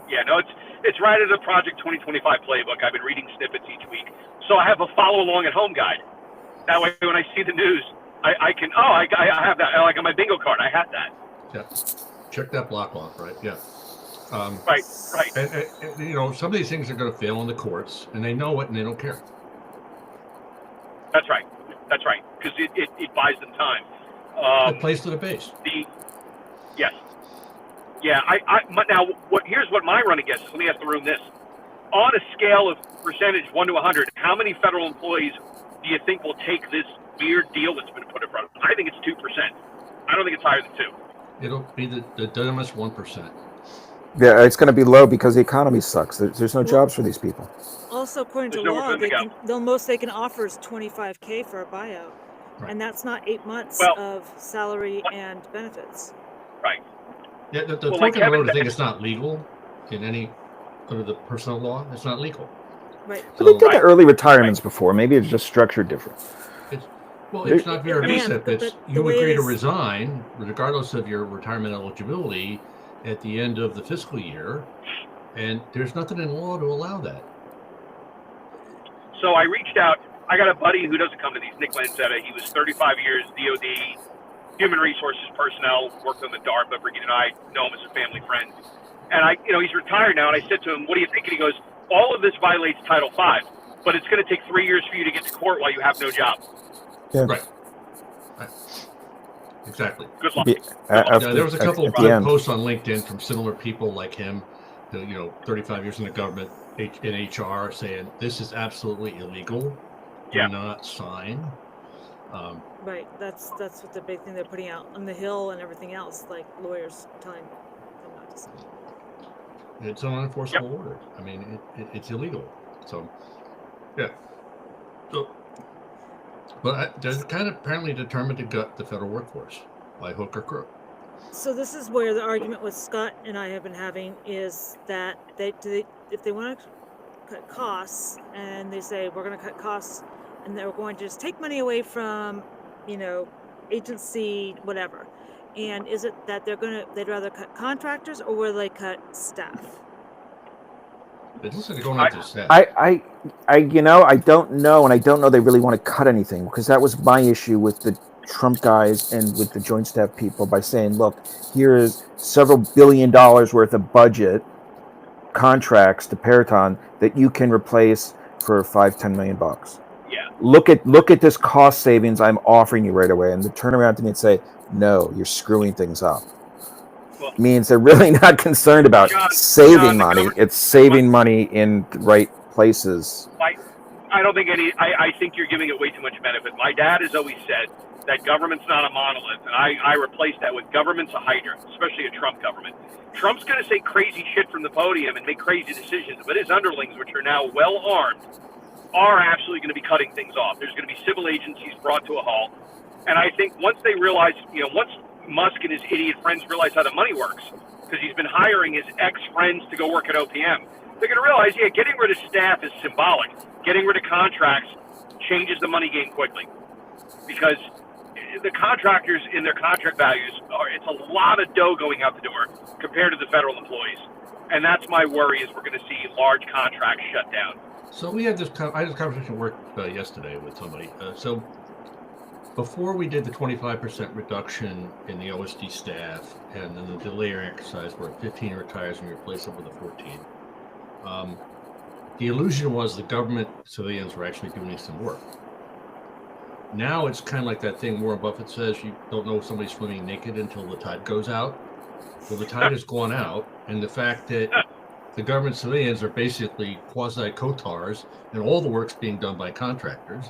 Yeah, no, it's right in the Project 2025 playbook. I've been reading snippets each week, so I have a follow along at home guide. That way, when I see the news, I can. Oh, I have that. Like on my bingo card, I had that. Yeah. Check that block off, right? Yeah. Right. And some of these things are going to fail in the courts, and they know it, and they don't care. That's right, because it buys them time. It plays to the base. Yes. Yeah, now here's what my run against is. Let me ask the room this. on a scale of percentage 1 to 100, how many federal employees do you think will take this weird deal that's been put in front of them? I think it's 2%. I don't think it's higher than 2. It'll be the dumbest 1%. Yeah, it's going to be low because the economy sucks. There's no jobs for these people. Also, according to There's nowhere law, for them to go. the most they can offer is $25K for a buyout, Right. and that's not 8 months Well- of salary and benefits. Right. Yeah, the Well, fork like in the Kevin road, I think said- it's not legal in any under the personnel law. It's not legal. Right. But they did the Right. early retirements before. Maybe it's just structured different. Well, it's not Yeah, VRV, but it's the you way it agree to is- resign, regardless of your retirement eligibility, at the end of the fiscal year, and there's nothing in law to allow that. So I reached out. I got a buddy who doesn't come to these, Nick Lancetta. He was 35 years DOD, human resources personnel, worked on the DARPA. Brigitte and I know him as a family friend. And he's retired now. And I said to him, "What do you think?" And he goes, "All of this violates Title V, but it's going to take 3 years for you to get to court while you have no job. Right. Exactly. Good luck." Yeah, Yeah, there was a couple at the end. posts on LinkedIn from similar people like him, 35 years in the government, in HR, saying this is absolutely illegal. Do Yeah. not sign. Right. That's what the big thing they're putting out on the Hill and everything else, like lawyers telling them not to sign. It's an unenforceable order. I mean, it's illegal. So, yeah. So, but they're kind of apparently determined to gut the federal workforce by hook or crook. So this is where the argument with Scott and I have been having is that if they want to cut costs and they say we're going to cut costs and they're going to just take money away from, agency whatever, and is it that they'd rather cut contractors or will they cut staff? It looks like they're going after the staff. I don't know, and I don't know they really want to cut anything because that was my issue with the Trump guys and with the Joint Staff people by saying, look, here is several $1 billion worth of budget contracts to Peraton that you can replace for $5-10 million. Yeah. Look at this cost savings I'm offering you right away, and they turn around to me and say, no, you're screwing things up. Well, Means they're really not concerned about John, saving the money. government- It's saving money in the right places. I don't think I think you're giving it way too much benefit. My dad has always said that government's not a monolith, and I replaced that with government's a hydra, especially a Trump government. Trump's going to say crazy shit from the podium and make crazy decisions, but his underlings, which are now well armed, are absolutely going to be cutting things off. There's going to be civil agencies brought to a halt, and I think once they realize, once Musk and his idiot friends realize how the money works, because he's been hiring his ex-friends to go work at OPM, they're going to realize, getting rid of staff is symbolic. Getting rid of contracts changes the money game quickly, because the contractors in their contract values it's a lot of dough going out the door compared to the federal employees. And that's my worry, is we're going to see large contracts shut down. So we had I had this conversation at work yesterday with somebody. So before we did the 25% reduction in the OSD staff and then the delay exercise where 15 retires and you replace them with a 14, the illusion was the government civilians were actually doing some work. Now it's kind of like that thing Warren Buffett says, you don't know if somebody's swimming naked until the tide goes out. Well, the tide has gone out, and the fact that the government civilians are basically quasi-COTARs and all the work's being done by contractors.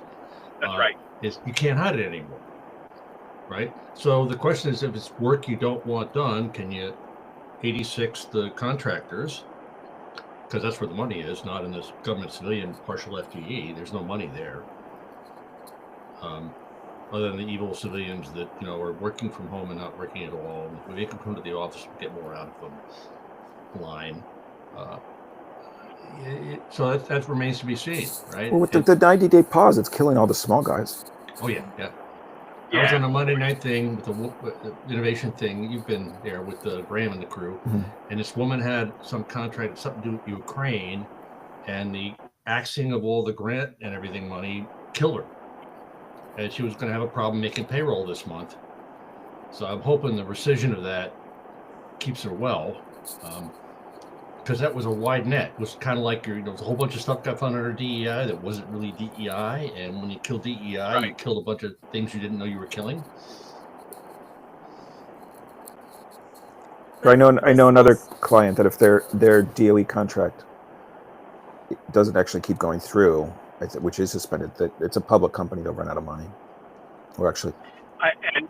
That's right. Is you can't hide it anymore, right? So the question is, if it's work you don't want done, can you 86 the contractors? Because that's where the money is, not in this government civilian partial FTE. There's no money there. Other than the evil civilians that are working from home and not working at all. If we make them come to the office, we get more out of them. Line. So that remains to be seen, right? Well, with the 90-day pause, it's killing all the small guys. Oh yeah. I was on a Monday night thing with the innovation thing. You've been there with Graham and the crew, and this woman had some contract, something to do with Ukraine, and the axing of all the grant and everything money killed her, and she was going to have a problem making payroll this month. So I'm hoping the rescission of that keeps her well, because that was a wide net. It was kind of like there was a whole bunch of stuff got found under DEI that wasn't really DEI, and when you kill DEI, Right. you killed a bunch of things you didn't know you were killing. I know another client that if their DOE contract doesn't actually keep going through, which is suspended, that it's a public company, they'll run out of money. Or actually And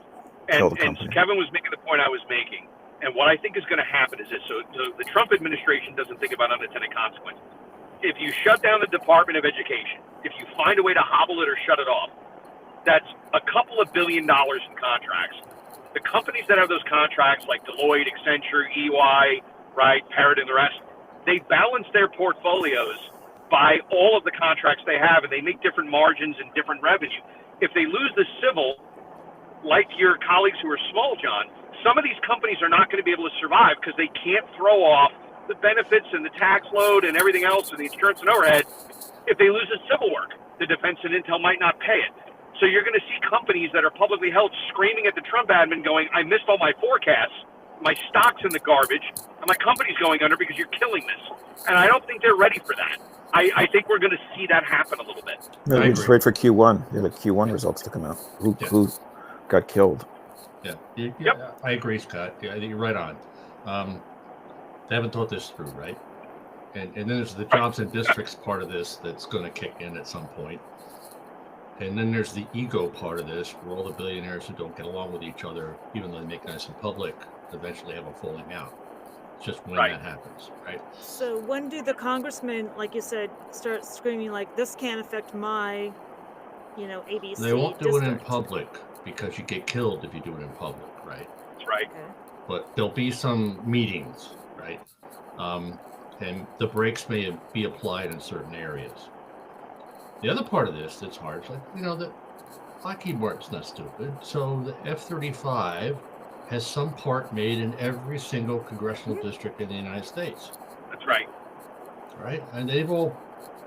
kill the and company. Kevin was making the point I was making. And what I think is going to happen is this. So the Trump administration doesn't think about unintended consequences. If you shut down the Department of Education, if you find a way to hobble it or shut it off, that's a couple of $2 billion in contracts. The companies that have those contracts, like Deloitte, Accenture, EY, right, Parrot, and the rest, they balance their portfolios by all of the contracts they have, and they make different margins and different revenue. If they lose the civil, like your colleagues who are small, John, some of these companies are not going to be able to survive because they can't throw off the benefits and the tax load and everything else and the insurance and overhead. If they lose the civil work, the defense and intel might not pay it. So you're going to see companies that are publicly held screaming at the Trump admin going, I missed all my forecasts, my stock's in the garbage, and my company's going under because you're killing this. And I don't think they're ready for that. I think we're going to see that happen a little bit. No, we just wait for Q1. The Q1 results to come out. Who got killed? Yeah, Yep. I agree, Scott. Yeah, I think you're right on. They haven't thought this through, right? And then there's the jobs and districts part of this that's going to kick in at some point. And then there's the ego part of this, where all the billionaires who don't get along with each other, even though they make nice in public, eventually have a falling out. It's just when that happens, right? So when do the congressmen, like you said, start screaming like, this can't affect my, ABC They won't do it in district? public because you get killed if you do it in public, right? That's right. Okay. But there'll be some meetings, right? And the brakes may be applied in certain areas. The other part of this that's hard is the Lockheed Martin's not stupid. So the F-35 has some part made in every single congressional district in the United States. That's right. Right? And they've all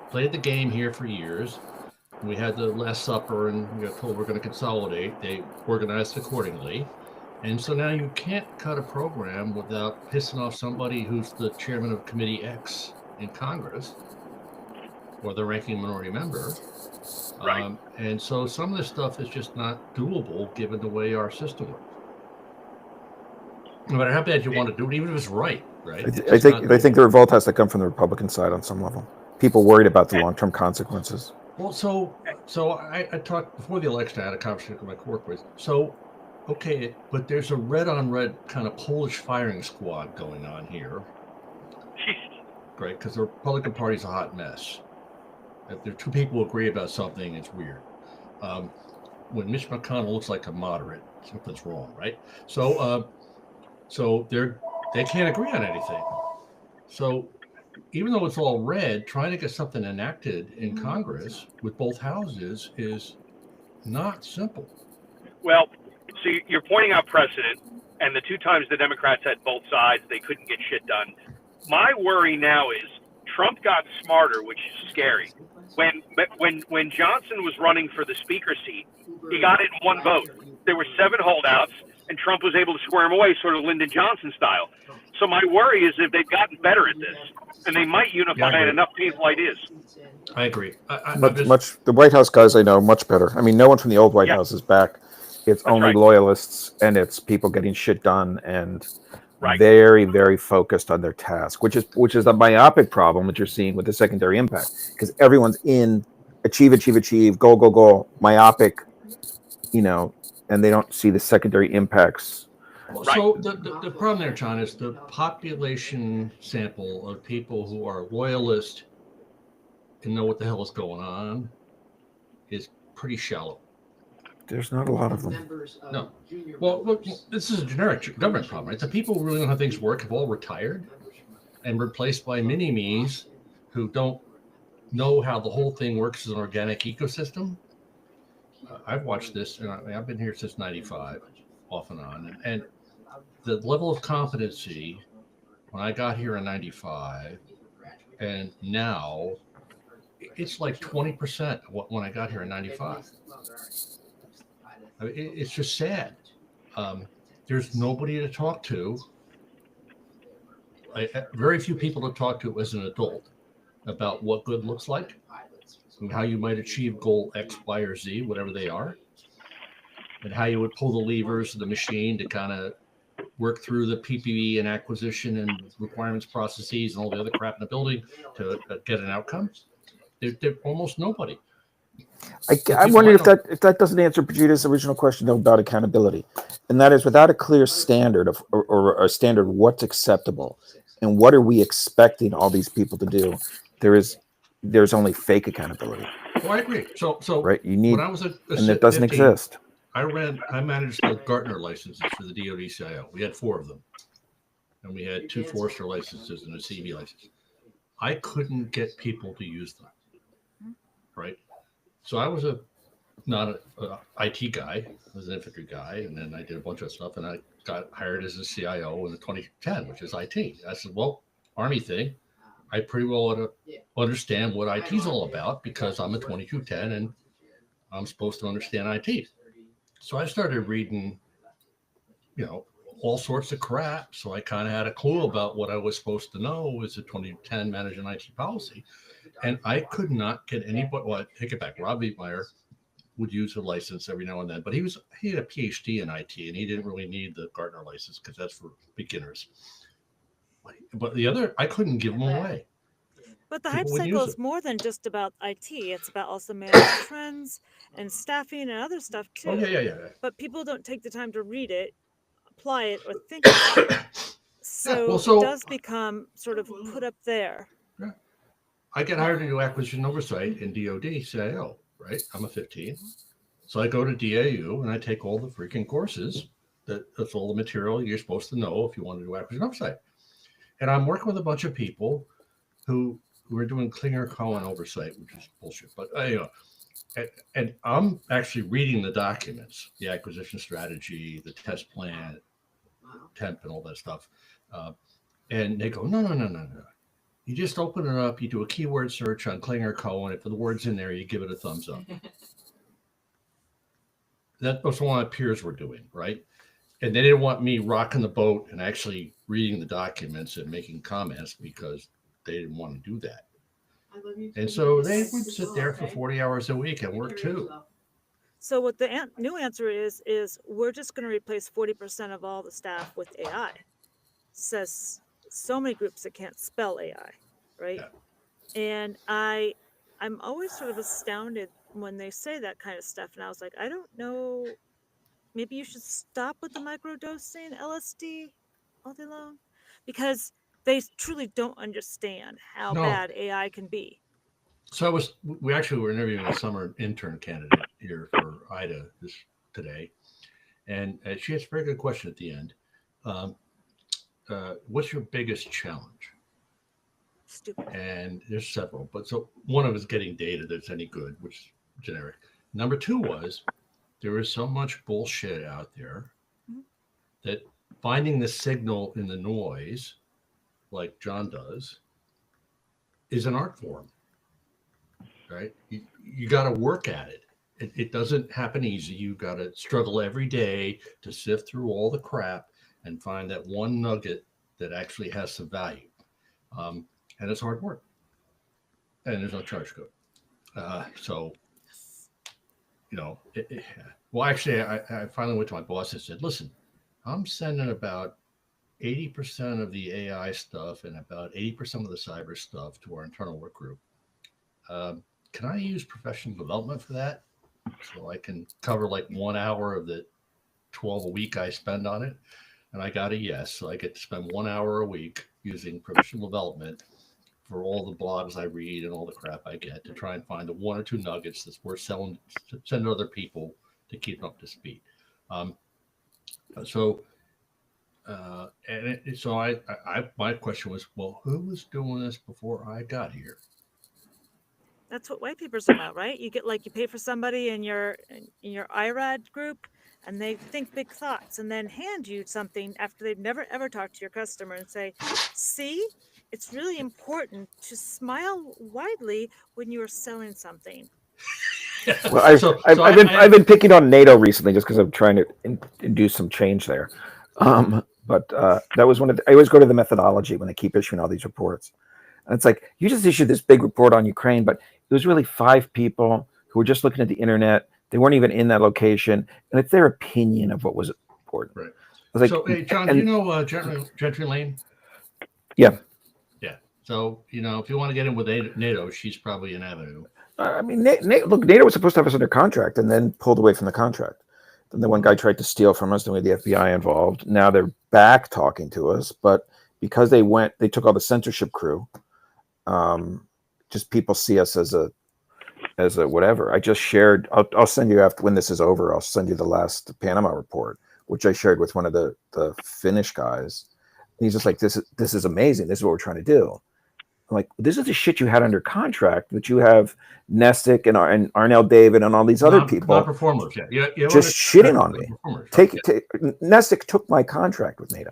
played the game here for years. We had the Last Supper and we got told we're going to consolidate. They organized accordingly. And so now you can't cut a program without pissing off somebody who's the chairman of Committee X in Congress or the ranking minority member. Right. And so some of this stuff is just not doable given the way our system works. No matter how bad you want to do it, even if it's right? I think the revolt has to come from the Republican side on some level. People worried about the long-term consequences. Well, so I talked before the election. I had a conversation with my coworkers. So, okay, but there's a red-on-red kind of Polish firing squad going on here, right? Because the Republican Party's a hot mess. If there are two people who agree about something, it's weird. When Mitch McConnell looks like a moderate, something's wrong, right? So they can't agree on anything. So even though it's all red, trying to get something enacted in Congress with both houses is not simple. Well, so you're pointing out precedent, and the two times the Democrats had both sides, they couldn't get shit done. My worry now is Trump got smarter, which is scary. When Johnson was running for the speaker seat, he got it in one vote. There were 7 holdouts, and Trump was able to square them away, sort of Lyndon Johnson style. So my worry is if they've gotten better at this, and they might unify enough painful ideas. I agree. The White House guys I know much better. I mean, no one from the old White House is back. It's only loyalists, and it's people getting shit done, and very, very focused on their task, which is the myopic problem that you're seeing with the secondary impact, because everyone's in achieve, goal, myopic, and they don't see the secondary impacts. So the problem there, John, is the population sample of people who are loyalist and know what the hell is going on is pretty shallow. There's not a lot of them. No. Well, look, this is a generic government problem, right? The people who really know how things work have all retired and replaced by mini-me's who don't know how the whole thing works as an organic ecosystem. I've watched this, and I've been here since 95, off and on. And the level of competency when I got here in 95 and now, it's like 20% when I got here in 95. I mean, it's just sad. There's nobody to talk to. Very few people to talk to as an adult about what good looks like and how you might achieve goal X, Y, or Z, whatever they are, and how you would pull the levers of the machine to kind of work through the PPE and acquisition and requirements processes and all the other crap in the building to get an outcome? They're almost nobody. I'm wondering if that doesn't answer Brigida's original question though about accountability, and that is without a clear standard of or a standard what's acceptable and what are we expecting all these people to do, there's only fake accountability. Well, I agree. So right, you need, when I was and it doesn't 15, exist. I managed the Gartner licenses for the DoD CIO. We had 4 of them, and we had 2 Forrester licenses and a CV license. I couldn't get people to use them. Right. So I was not an IT guy. I was an infantry guy, and then I did a bunch of stuff, and I got hired as a CIO in 2010, which is IT. I said, well, Army thing, I pretty well understand what IT is all about because I'm a 2210 and I'm supposed to understand IT. So I started reading, all sorts of crap. So I kind of had a clue about what I was supposed to know as a 2010 managing IT policy. And I could not get anybody. Well, take it back. Rob Wietmeyer would use a license every now and then, but he had a PhD in IT, and he didn't really need the Gartner license because that's for beginners. But the other, I couldn't give them away. But the hype cycle is more than just about IT. It's about also managing trends and staffing and other stuff too. Oh, yeah. But people don't take the time to read it, apply it, or think about it. So it does become sort of put up there. Yeah. I get hired to do acquisition oversight in DoD CIO, right? I'm a 15. So I go to DAU and I take all the freaking courses that's all the material you're supposed to know if you want to do acquisition oversight. And I'm working with a bunch of people who are doing Klinger Cohen oversight, which is bullshit. But and I'm actually reading the documents, the acquisition strategy, the test plan, temp, and all that stuff. And they go, no. You just open it up, you do a keyword search on Klinger Cohen. If the word's in there, you give it a thumbs up. That was what my peers were doing, right? And they didn't want me rocking the boat and actually reading the documents and making comments because they didn't want to do that. And so they would sit there for 40 hours a week and work too. So what the new answer is we're just going to replace 40% of all the staff with AI. Says so many groups that can't spell AI, right? Yeah. And I'm always sort of astounded when they say that kind of stuff. And I was like, I don't know. Maybe you should stop with the microdosing LSD all day long, because they truly don't understand how bad AI can be. So we actually were interviewing a summer intern candidate here for IDA today. And she asked a very good question at the end. What's your biggest challenge? Stupid. And there's several, but so one of them is getting data that's any good, which is generic. Number 2 was there is so much bullshit out there that finding the signal in the noise, like John does, is an art form, right? You got to work at it. It doesn't happen easy. You got to struggle every day to sift through all the crap and find that one nugget that actually has some value. And it's hard work. And there's no charge code. Well, actually, I finally went to my boss and said, listen, I'm sending about 80% of the AI stuff and about 80% of the cyber stuff to our internal work group. Can I use professional development for that? So I can cover like 1 hour of the 12 a week I spend on it. And I got a yes. So I get to spend 1 hour a week using professional development for all the blogs I read and all the crap I get to try and find the 1 or 2 nuggets that's worth sending other people to keep them up to speed. So my question was, well, who was doing this before I got here? That's what white papers are about, right? You pay for somebody in your IRAD group, and they think big thoughts, and then hand you something after they've never ever talked to your customer and say, see, it's really important to smile widely when you are selling something. Well, I've been picking on NATO recently just because I'm trying to induce some change there. But that was I always go to the methodology when they keep issuing all these reports. And it's like, you just issued this big report on Ukraine, but it was really 5 people who were just looking at the internet. They weren't even in that location. And it's their opinion of what was important. Right. like, So, hey, John, and- do you know Gentry Lane? Yeah. Yeah. So, if you want to get in with NATO, she's probably an avenue. I mean, look, NATO was supposed to have us under contract and then pulled away from the contract. Then the one guy tried to steal from us, then we had the FBI involved. Now they're back talking to us, but because they took all the censorship crew. Just people see us as a whatever. I just shared. I'll send you after when this is over. I'll send you the last Panama report, which I shared with one of the Finnish guys. And he's just like, this is amazing. This is what we're trying to do. I'm like, this is the shit you had under contract, but you have Nestic and Arnell David and all these other people. Not performers, yeah. You just shitting on me. Right? Nestic took my contract with NATO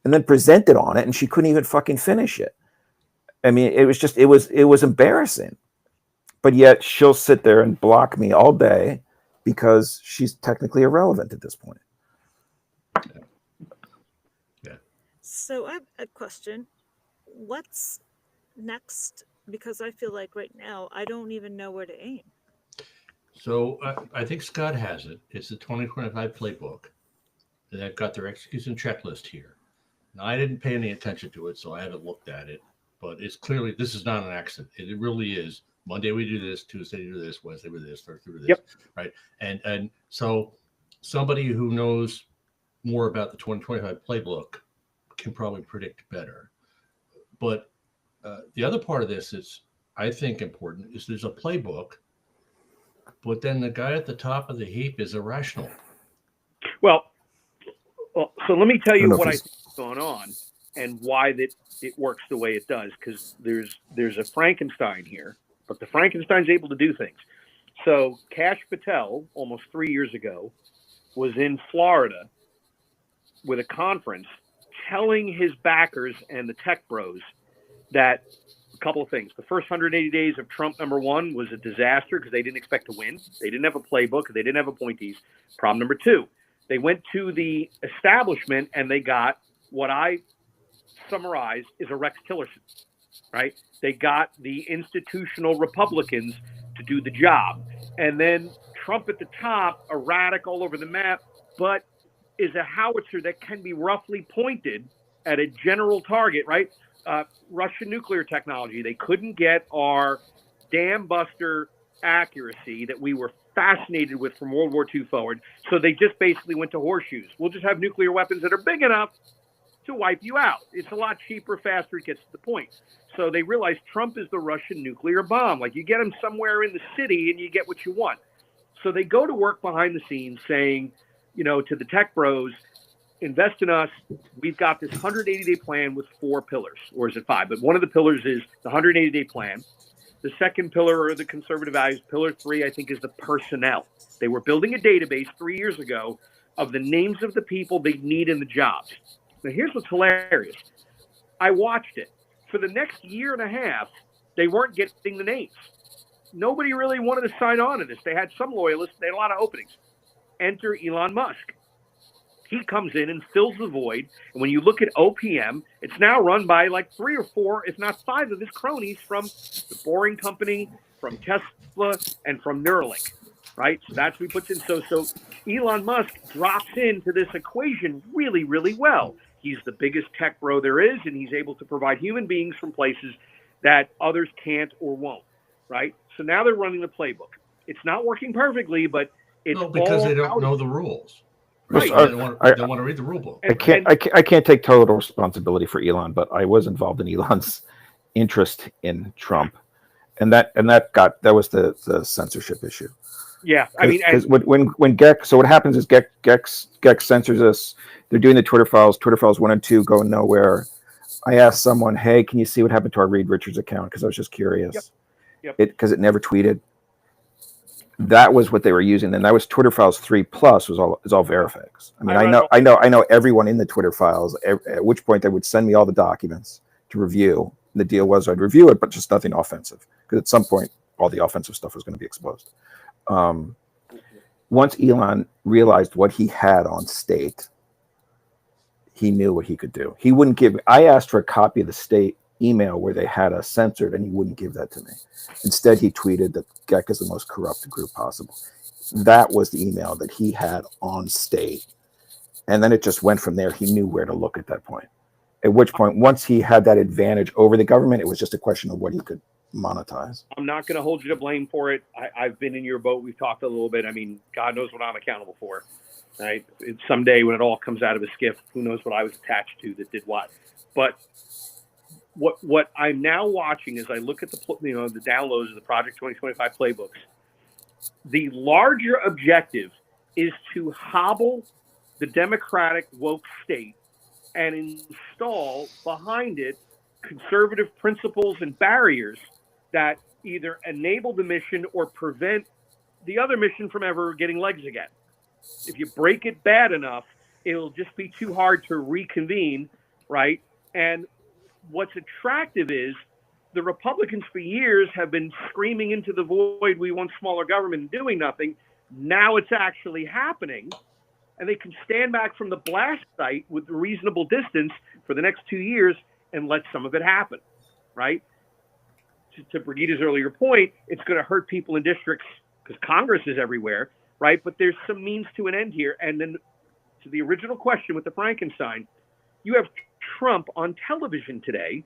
and then presented on it, and she couldn't even fucking finish it. I mean, it was embarrassing, but yet she'll sit there and block me all day because she's technically irrelevant at this point. Yeah. So I have a question. What's next? Because I feel like right now I don't even know where to aim. So I think Scott has it. It's the 2025 playbook. And they've got their execution checklist here. Now, I didn't pay any attention to it, so I haven't looked at it. But it's clearly, this is not an accident. It really is. Monday we do this, Tuesday we do this, Wednesday we do this, Thursday we do this, Yep. right? And so somebody who knows more about the 2025 playbook can probably predict better. But the other part of this is, I think, important is there's a playbook, but then the guy at the top of the heap is irrational. Well, so let me tell you what I he's- think is going on and why that it works the way it does, because there's a Frankenstein here, but the Frankenstein's able to do things. So Kash Patel, almost 3 years ago, was in Florida with a conference telling his backers and the tech bros that a couple of things. The first 180 days of Trump, number one, was a disaster because they didn't expect to win. They didn't have a playbook. They didn't have appointees. Problem number two, they went to the establishment and they got what I summarize is a Rex Tillerson, right? They got the institutional Republicans to do the job. And then Trump at the top, erratic all over the map, but is a howitzer that can be roughly pointed at a general target, right? Russian nuclear technology. They couldn't get our dam buster accuracy that we were fascinated with from World War II forward. So they just basically went to horseshoes. We'll just have nuclear weapons that are big enough to wipe you out. It's a lot cheaper, faster, it gets to the point. So they realized Trump is the Russian nuclear bomb. Like, you get him somewhere in the city and you get what you want. So they go to work behind the scenes saying, to the tech bros, invest in us. We've got this 180-day plan with 4 pillars, or is it 5? But one of the pillars is the 180-day plan. The second pillar are the conservative values. Pillar 3, I think, is the personnel. They were building a database 3 years ago of the names of the people they need in the jobs. Now, here's what's hilarious. I watched it. For the next year and a half, they weren't getting the names. Nobody really wanted to sign on to this. They had some loyalists. They had a lot of openings. Enter Elon Musk. He comes in and fills the void. And when you look at OPM, it's now run by like 3 or 4, if not 5 of his cronies from the Boring Company, from Tesla, and from Neuralink, right? So that's what he puts in. So Elon Musk drops into this equation really, really well. He's the biggest tech bro there is, and he's able to provide human beings from places that others can't or won't, right? So now they're running the playbook. It's not working perfectly, but it's because all they don't out know of- the rules. Right. They don't want to read the rule book. I can't take total responsibility for Elon, but I was involved in Elon's interest in Trump, and that was the censorship issue. Yeah, I mean, because when Gex, so what happens is Gex censors us. They're doing the Twitter files. Twitter files 1 and 2 go nowhere. I asked someone, "Hey, can you see what happened to our Reed Richards account?" Because I was just curious. Yep. Because it never tweeted. That was what they were using, and that was Twitter files 3+ is all Verifex. I mean, I know everyone in the Twitter files. At which point they would send me all the documents to review. And the deal was I'd review it, but just nothing offensive, because at some point all the offensive stuff was going to be exposed. Once Elon realized what he had on state, he knew what he could do. He wouldn't give. I asked for a copy of the state email where they had us censored, and he wouldn't give that to me. Instead, he tweeted that GEC is the most corrupt group possible. That was the email that he had on state, And then it just went from there. He knew where to look at that point. At which point, once he had that advantage over the government, it was just a question of what he could monetize. I'm not going to hold you to blame for it. I've been in your boat. We've talked a little bit. I mean, God knows what I'm accountable for. Right? Someday when it all comes out of a skiff, who knows what I was attached to that did what. But what I'm now watching as I look at the downloads of the Project 2025 playbooks, the larger objective is to hobble the Democratic woke state and install behind it conservative principles and barriers that either enable the mission or prevent the other mission from ever getting legs again. If you break it bad enough, it'll just be too hard to reconvene, right? And what's attractive is the Republicans for years have been screaming into the void, we want smaller government and doing nothing. Now it's actually happening. And they can stand back from the blast site with reasonable distance for the next 2 years and let some of it happen, right? To Brigitte's earlier point, it's going to hurt people in districts because Congress is everywhere, right? But there's some means to an end here. And then to the original question with the Frankenstein, you have Trump on television today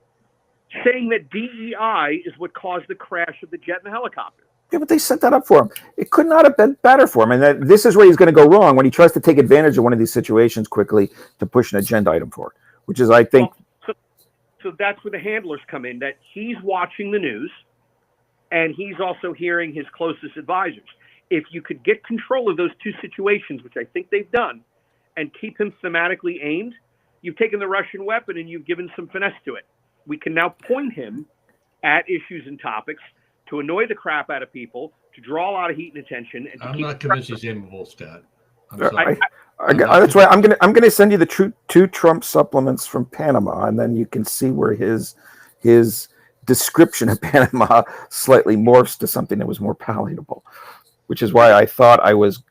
saying that DEI is what caused the crash of the jet and the helicopter. Yeah, but they set that up for him. It could not have been better for him. And this is where he's going to go wrong when he tries to take advantage of one of these situations quickly to push an agenda item for it, which is, I think. Well, so that's where the handlers come in, that he's watching the news and he's also hearing his closest advisors. If you could get control of those two situations, which I think they've done, and keep him thematically aimed, you've taken the Russian weapon and you've given some finesse to it. We can now point him at issues and topics to annoy the crap out of people, to draw a lot of heat and attention. And to I'm keep not convinced he's aimable, Scott. I'm I- sorry. That's why I'm gonna send you the two Trump supplements from Panama, and then you can see where his description of Panama slightly morphs to something that was more palatable, which is why I thought I was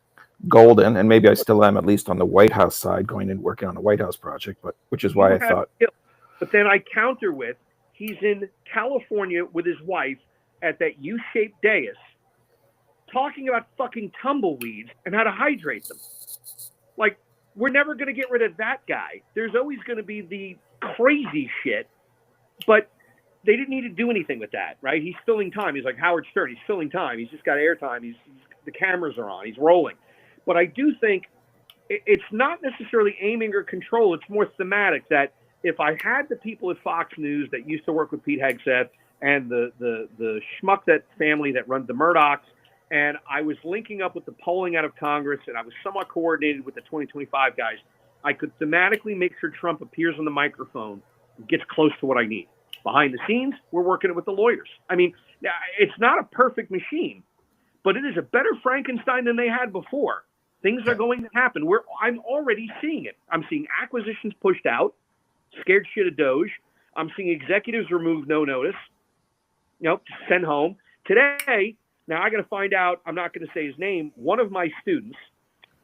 golden, and maybe I still am, at least on the White House side, going and working on the White House project. But which is why I thought. But then I counter with, he's in California with his wife at that U-shaped dais, talking about fucking tumbleweeds and how to hydrate them. Like, we're never going to get rid of that guy. There's always going to be the crazy shit, but they didn't need to do anything with that, right? He's filling time. He's like Howard Stern. He's filling time. He's just got airtime. The cameras are on. He's rolling. But I do think it's not necessarily aiming or control. It's more thematic that if I had the people at Fox News that used to work with Pete Hegseth and the schmuck that family that runs the Murdochs, and I was linking up with the polling out of Congress, and I was somewhat coordinated with the 2025 guys, I could thematically make sure Trump appears on the microphone and gets close to what I need. Behind the scenes, we're working it with the lawyers. I mean, it's not a perfect machine, but it is a better Frankenstein than they had before. Things are going to happen. I'm already seeing it. I'm seeing acquisitions pushed out, scared shit of Doge. I'm seeing executives remove no notice, send home. Today, now I got to find out, I'm not going to say his name, one of my students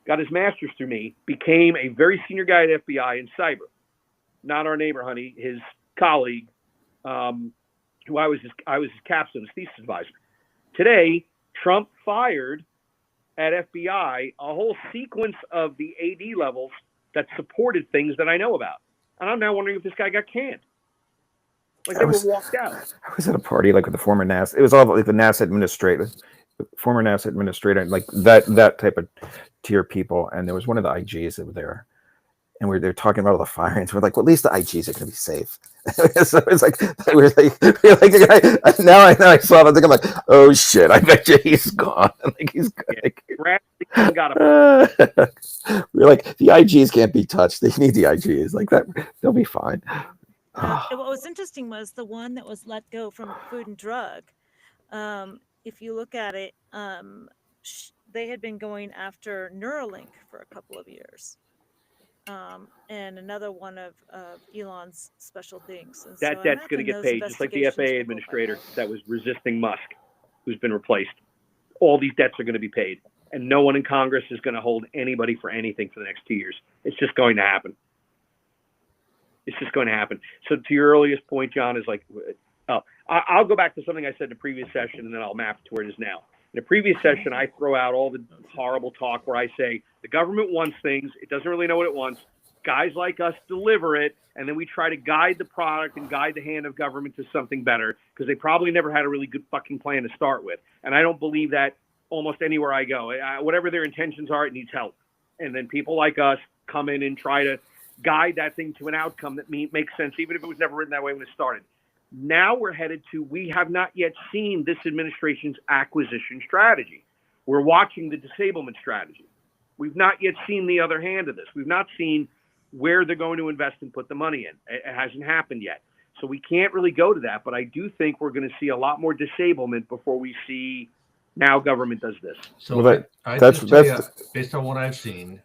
got his master's through me, became a very senior guy at FBI in cyber. Not our neighbor, honey, his colleague, who I was his capstone, his thesis advisor. Today, Trump fired at FBI a whole sequence of the AD levels that supported things that I know about. And I'm now wondering if this guy got canned. Like they were walked out. I was at a party like with the former NASA. It was all like the NASA administrator, former NASA administrator, like that type of tier people. And there was one of the IGs that were there, and they're talking about all the firings. We're like, well, at least the IGs are going to be safe. So it's like we're like the guy. Now I saw that thing. I'm like, oh shit! I bet you he's gone. Like he's got a. We're like, the IGs can't be touched. They need the IGs like that. They'll be fine. What was interesting was the one that was let go from Food and Drug. If you look at it, they had been going after Neuralink for a couple of years. And another one of Elon's special things. And that debt's going to get paid, just like the FAA administrator that was resisting Musk, who's been replaced. All these debts are going to be paid. And no one in Congress is going to hold anybody for anything for the next 2 years. It's just going to happen. It's just going to happen. So to your earliest point, John, is like, I'll go back to something I said in the previous session, and then I'll map it to where it is now. In the previous session, I throw out all the horrible talk where I say, The government wants things. It doesn't really know what it wants. Guys like us deliver it, and then we try to guide the product and guide the hand of government to something better because they probably never had a really good fucking plan to start with. And I don't believe that almost anywhere I go. Whatever their intentions are, it needs help. And then people like us come in and try to guide that thing to an outcome that makes sense, even if it was never written that way when it started. Now we're headed to, we have not yet seen this administration's acquisition strategy. We're watching the disablement strategy. We've not yet seen the other hand of this. We've not seen where they're going to invest and put the money in. It hasn't happened yet. So we can't really go to that, but I do think we're going to see a lot more disablement before we see now government does this. So Well, that's based on what I've seen,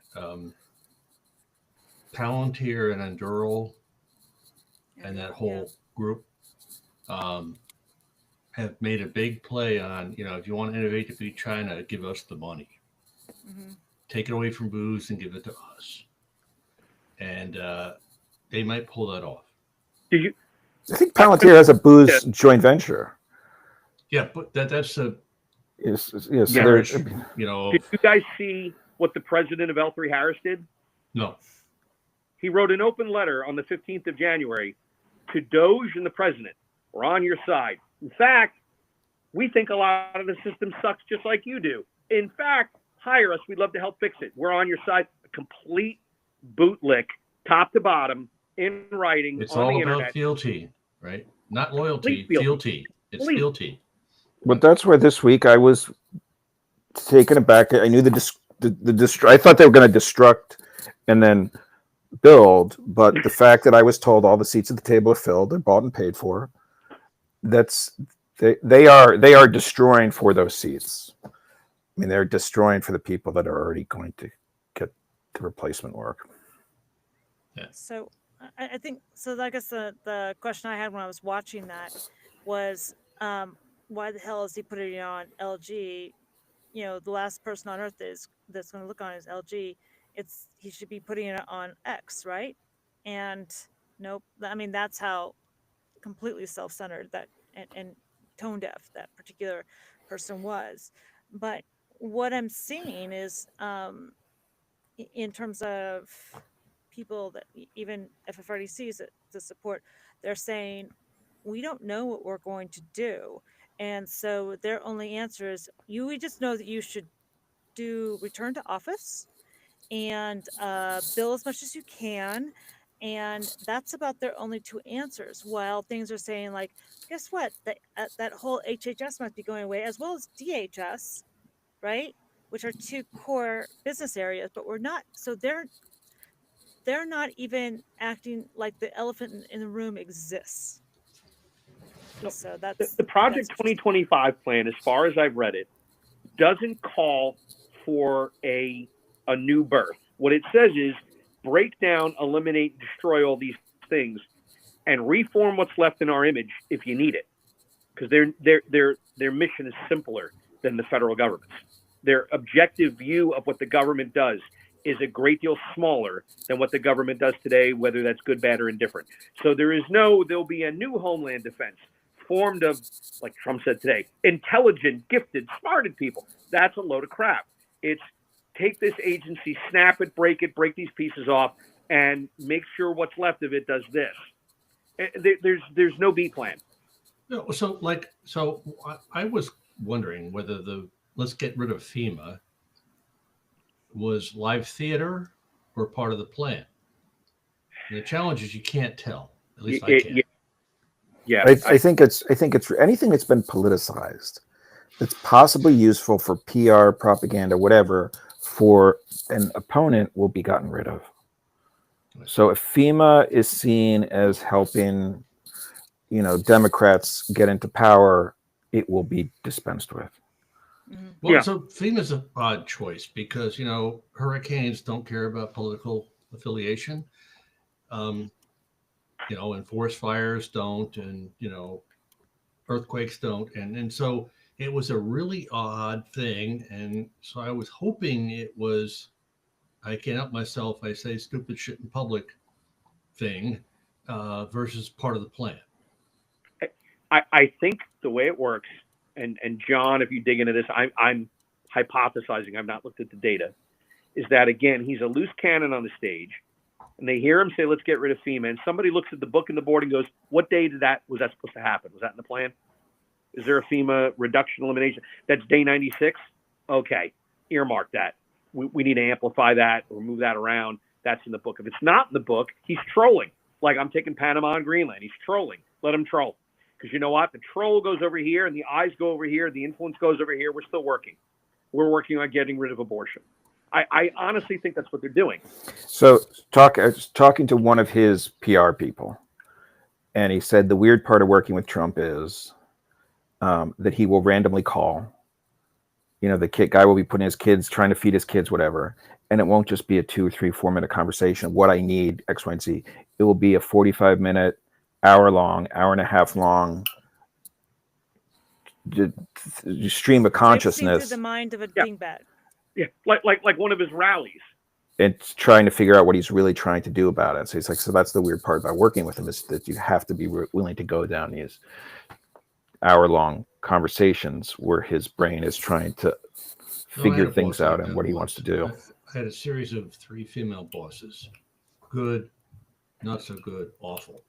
Palantir and Endural and that whole group have made a big play on, if you want to innovate to beat China, give us the money. Mm-hmm. Take it away from Booz and give it to us. And they might pull that off. I think Palantir has a Booz joint venture. Yeah, but that's a... Yes. Did you guys see what the president of L3Harris did? No. He wrote an open letter on the 15th of January to Doge and the president. We're on your side. In fact, we think a lot of the system sucks just like you do. In fact, hire us. We'd love to help fix it. We're on your side. A complete bootlick, top to bottom, in writing, it's on all the about internet. fealty, right? Not loyalty, Complete fealty. It's Complete. fealty. But that's where this week I was taken aback. I knew I thought they were going to destruct and then build, but the fact that I was told all the seats at the table are filled, they're bought and paid for. They are destroying for those seats. I mean, they're destroying for the people that are already going to get the replacement work. Yeah. So I think so. I guess the question I had when I was watching that was, why the hell is he putting it on LG? The last person on earth that's going to look on is LG. He should be putting it on X, right? And nope. I mean, that's how completely self-centered that and tone deaf that particular person was. But what I'm seeing is, in terms of people that even FFRDCs that support, they're saying, we don't know what we're going to do. And so their only answer is, we just know that you should return to office and bill as much as you can. And that's about their only two answers. While things are saying like, guess what? That whole HHS might be going away, as well as DHS, right? Which are two core business areas, but we're not. So they're not even acting like the elephant in the room exists. So that's the Project 2025 plan, as far as I've read it, doesn't call for a new birth. What it says is break down, eliminate, destroy all these things, and reform what's left in our image if you need it. Because their mission is simpler than the federal government's. Their objective view of what the government does is a great deal smaller than what the government does today, whether that's good, bad, or indifferent. So there'll be a new Homeland Defense formed of, like Trump said today, intelligent, gifted, smarted people. That's a load of crap. It's take this agency, snap it, break these pieces off, and make sure what's left of it does this. There's no B plan. No, so I was wondering whether let's get rid of FEMA was live theater or part of the plan. And the challenge is you can't tell. At least I can't. Yeah, I think it's anything that's been politicized that's possibly useful for PR, propaganda, whatever, for an opponent will be gotten rid of. So if FEMA is seen as helping, Democrats get into power, it will be dispensed with. Well, so FEMA's an odd choice because, hurricanes don't care about political affiliation. And forest fires don't, and, earthquakes don't. And so it was a really odd thing. And so I was hoping it was, I can't help myself, I say stupid shit in public thing versus part of the plan. I think the way it works, and John, if you dig into this, I'm hypothesizing, I've not looked at the data, is that, again, he's a loose cannon on the stage, and they hear him say, let's get rid of FEMA, and somebody looks at the book and the board and goes, what day was that supposed to happen? Was that in the plan? Is there a FEMA reduction elimination? That's day 96? Okay, earmark that. We need to amplify that or move that around. That's in the book. If it's not in the book, he's trolling. Like, I'm taking Panama and Greenland. He's trolling. Let him troll. Because you know what? The troll goes over here and the eyes go over here. The influence goes over here. We're still working. We're working on getting rid of abortion. I honestly think that's what they're doing. So I was talking to one of his PR people, and he said the weird part of working with Trump is that he will randomly call. You know, the guy will be putting his kids, trying to feed his kids, whatever. And it won't just be a 2, 3, 4 minute conversation. What I need, X, Y, and Z. It will be a 45-minute, hour-long, hour-and-a-half long stream of consciousness. Through the mind of a Yeah. dingbat. Yeah, like one of his rallies. It's trying to figure out what he's really trying to do about it. So it's like, so that's the weird part about working with him, is that you have to be willing to go down these hour-long conversations where his brain is trying to figure things out and what he wants to do. I had a series of 3 female bosses. Good, not so good, awful.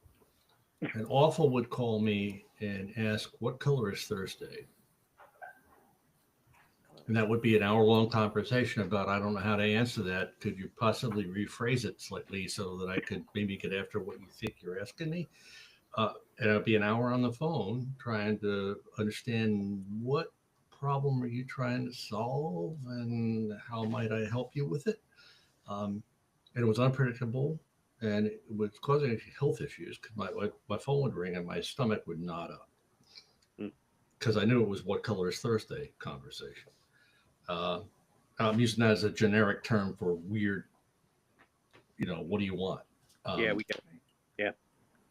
And awful would call me and ask, what color is Thursday? And that would be an hour-long conversation about, I don't know how to answer that. Could you possibly rephrase it slightly so that I could maybe get after what you think you're asking me? And it'd be an hour on the phone trying to understand, what problem are you trying to solve and how might I help you with it? And it was unpredictable, and it was causing health issues because my phone would ring and my stomach would knot up because I knew it was what color is Thursday conversation. I'm using that as a generic term for weird, what do you want? Yeah, we get it.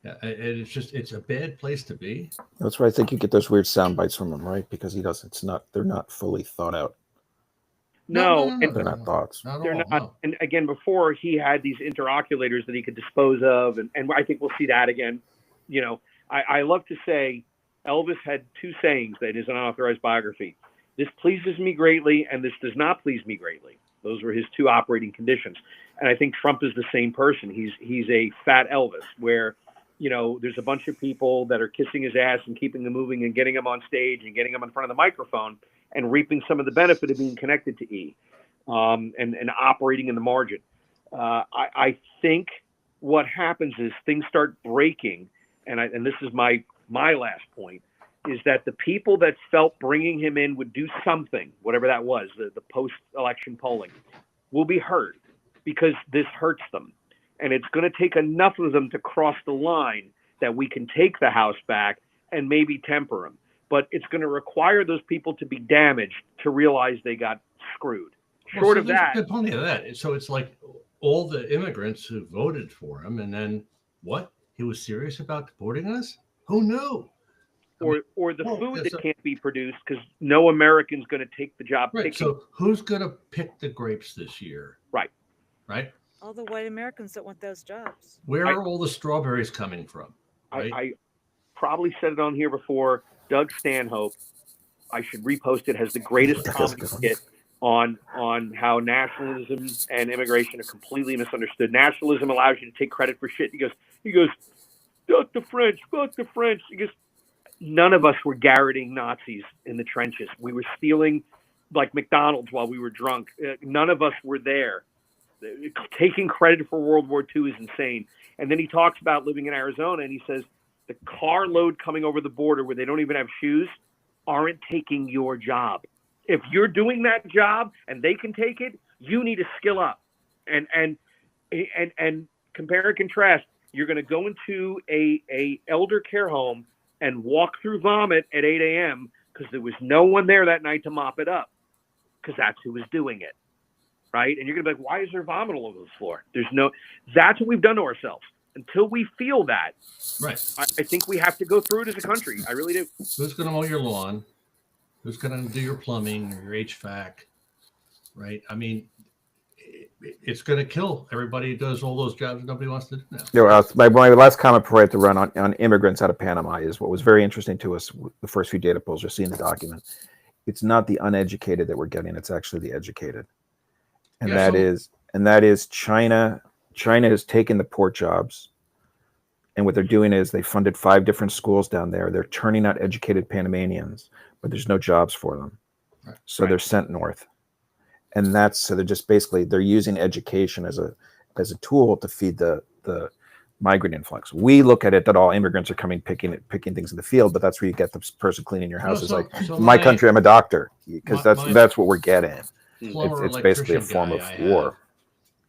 Yeah, it's a bad place to be. That's why I think you get those weird sound bites from him, right? Because they're not fully thought out. No, They're not thoughts. They're not. And again, before he had these interoculators that he could dispose of, and I think we'll see that again. I love to say Elvis had 2 sayings that is an unauthorized biography. This pleases me greatly, and this does not please me greatly. Those were his 2 operating conditions. And I think Trump is the same person. He's a fat Elvis, where there's a bunch of people that are kissing his ass and keeping him moving and getting him on stage and getting him in front of the microphone and reaping some of the benefit of being connected to E, and operating in the margin. I think what happens is things start breaking, and this is my last point, is that the people that felt bringing him in would do something, whatever that was, the post-election polling, will be hurt because this hurts them. And it's going to take enough of them to cross the line that we can take the House back and maybe temper them. But it's going to require those people to be damaged to realize they got screwed. Short of that. There's plenty of that. So it's like all the immigrants who voted for him, and then what? He was serious about deporting us? Who knew? Or the food that can't be produced because no American's going to take the job. Right. Picking. So who's going to pick the grapes this year? Right. Right. All the white Americans that want those jobs. Where are all the strawberries coming from? Right? I probably said it on here before. Doug Stanhope, I should repost it, has the greatest comedy skit on how nationalism and immigration are completely misunderstood. Nationalism allows you to take credit for shit. He goes, fuck the French, fuck the French. He goes, none of us were garroting Nazis in the trenches. We were stealing like McDonald's while we were drunk. None of us were there. Taking credit for World War II is insane. And then he talks about living in Arizona, and he says the carload coming over the border where they don't even have shoes aren't taking your job. If you're doing that job and they can take it, you need to skill up. And compare and contrast. You're going to go into a elder care home and walk through vomit at 8 a.m. because there was no one there that night to mop it up, because that's who was doing it. Right? And you're going to be like, why is there vomit all over the floor? That's what we've done to ourselves. Until we feel that, right? I think we have to go through it as a country. I really do. Who's going to mow your lawn? Who's going to do your plumbing or your HVAC? Right? I mean, it's going to kill everybody who does all those jobs nobody wants to do now. My last comment before I have to run on immigrants out of Panama is what was very interesting to us. The first few data polls you'll see in the document. It's not the uneducated that we're getting. It's actually the educated. and Yeah, that is China. China has taken the port jobs, and what they're doing is they funded 5 different schools down there. They're turning out educated Panamanians, but there's no jobs for them, Right. so they're sent north, and that's so they're just basically they're using education as a tool to feed the migrant influx. We look at it that all immigrants are coming picking things in the field, but that's where you get the person cleaning your house. Is like my country, I'm a doctor, because that's what we're getting. It's basically a form of war.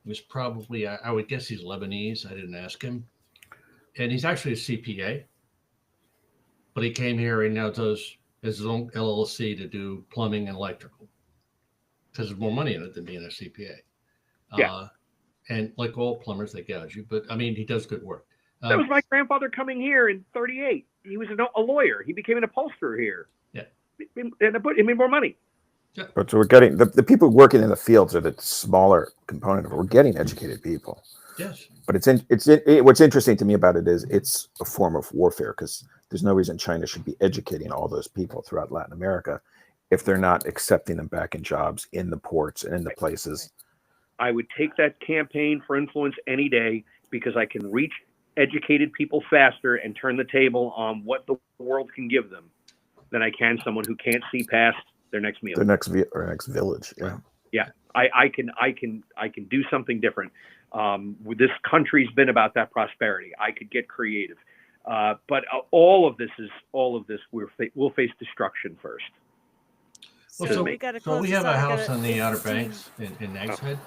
Was probably I would guess he's Lebanese. I didn't ask him, and he's actually a CPA, but he came here and now does his own LLC to do plumbing and electrical because there's more money in it than being a CPA. Yeah. And like all plumbers, they gouge you, but I mean, he does good work. That was my grandfather coming here in '38. He was a lawyer. He became an upholsterer here. Yeah. And it made more money. But so we're getting the people working in the fields are the smaller component of it. We're getting educated people. Yes. But what's interesting to me about it is it's a form of warfare because there's no reason China should be educating all those people throughout Latin America if they're not accepting them back in jobs in the ports and in the places. I would take that campaign for influence any day because I can reach educated people faster and turn the table on what the world can give them than I can someone who can't see past their next meal. Their next village. Yeah. Yeah. I can do something different. This country's been about that prosperity. I could get creative. But all of this we'll face destruction first. So we have a house on the Outer Banks in Nags Head,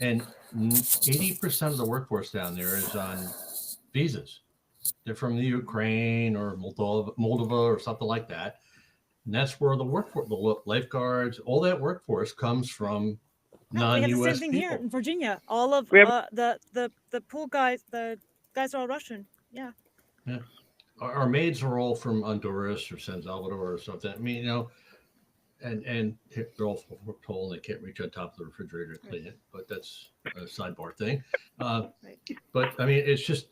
and 80% of the workforce down there is on visas. They're from the Ukraine or Moldova or something like that. And that's where the workforce, the lifeguards, all that workforce comes from non-US we have the same thing people. here in Virginia. All of the pool guys, the guys are all Russian. Yeah. Yeah. Our maids are all from Honduras or San Salvador or something. I mean, and they're all tall and they can't reach on top of the refrigerator to clean it, but that's a sidebar thing. But I mean, it's just,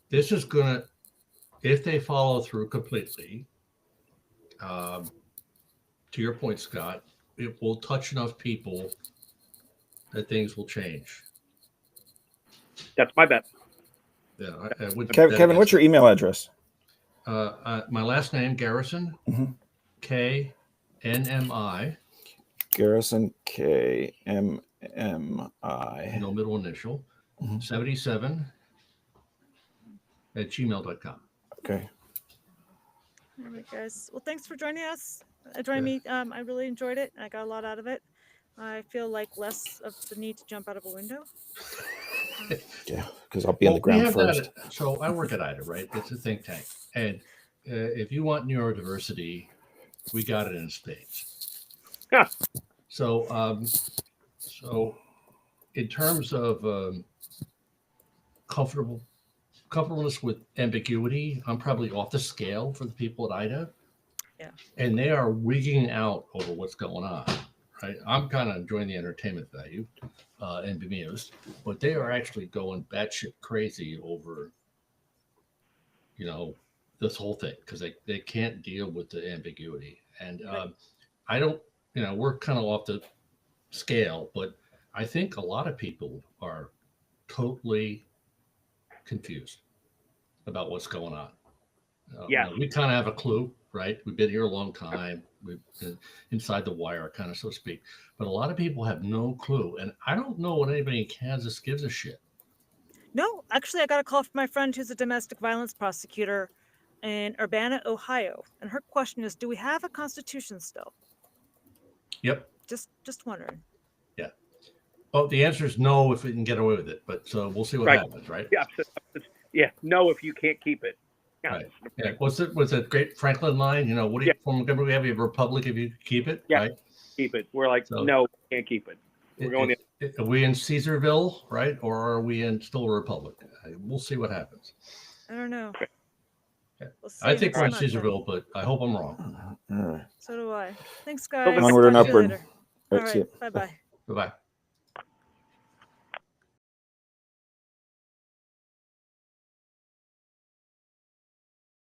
this is gonna, if they follow through completely, to your point, Scott, it will touch enough people that things will change. That's my bet. Yeah, I would Kevin, what's your email address? My last name, Garrison, KNMI. Garrison, KMMI. No middle initial. 77 at gmail.com. Okay. All right, guys. Well, thanks for joining us. Joining me. I really enjoyed it. I got a lot out of it. I feel like less of the need to jump out of a window. Yeah, because I'll be on the ground first. So I work at IDA, right? It's a think tank. And if you want neurodiversity, we got it in spades. Yeah. So, so in terms of comfortableness with ambiguity, I'm probably off the scale for the people at IDA. Yeah. And they are wigging out over what's going on. Right? I'm kind of enjoying the entertainment value and bemused, but they are actually going batshit crazy over, this whole thing because they can't deal with the ambiguity. And I don't, we're kind of off the scale, but I think a lot of people are totally confused about what's going on. We kind of have a clue, right? We've been here a long time. We've been inside the wire, kind of, so to speak. But a lot of people have no clue. And I don't know what anybody in Kansas gives a shit. No, actually, I got a call from my friend who's a domestic violence prosecutor in Urbana, Ohio. And her question is, do we have a constitution still? Yep. Just wondering. Yeah. Well, the answer is no if we can get away with it. But we'll see what happens, right? Yeah. Yeah. No, if you can't keep it. Yeah. Right. Yeah. Was it great Franklin line? What do you from we have a republic if you keep it? Yeah. Right? Keep it. We're like, no, we can't keep it. We're going are we in Caesarville, right? Or are we in still a republic? We'll see what happens. I don't know. Yeah. We'll see I think we're in next month, Caesarville, but I hope I'm wrong. So do I. Thanks, guys. Onward and Talk to you upward. later. All All right, see right. ya. Bye-bye. Bye-bye.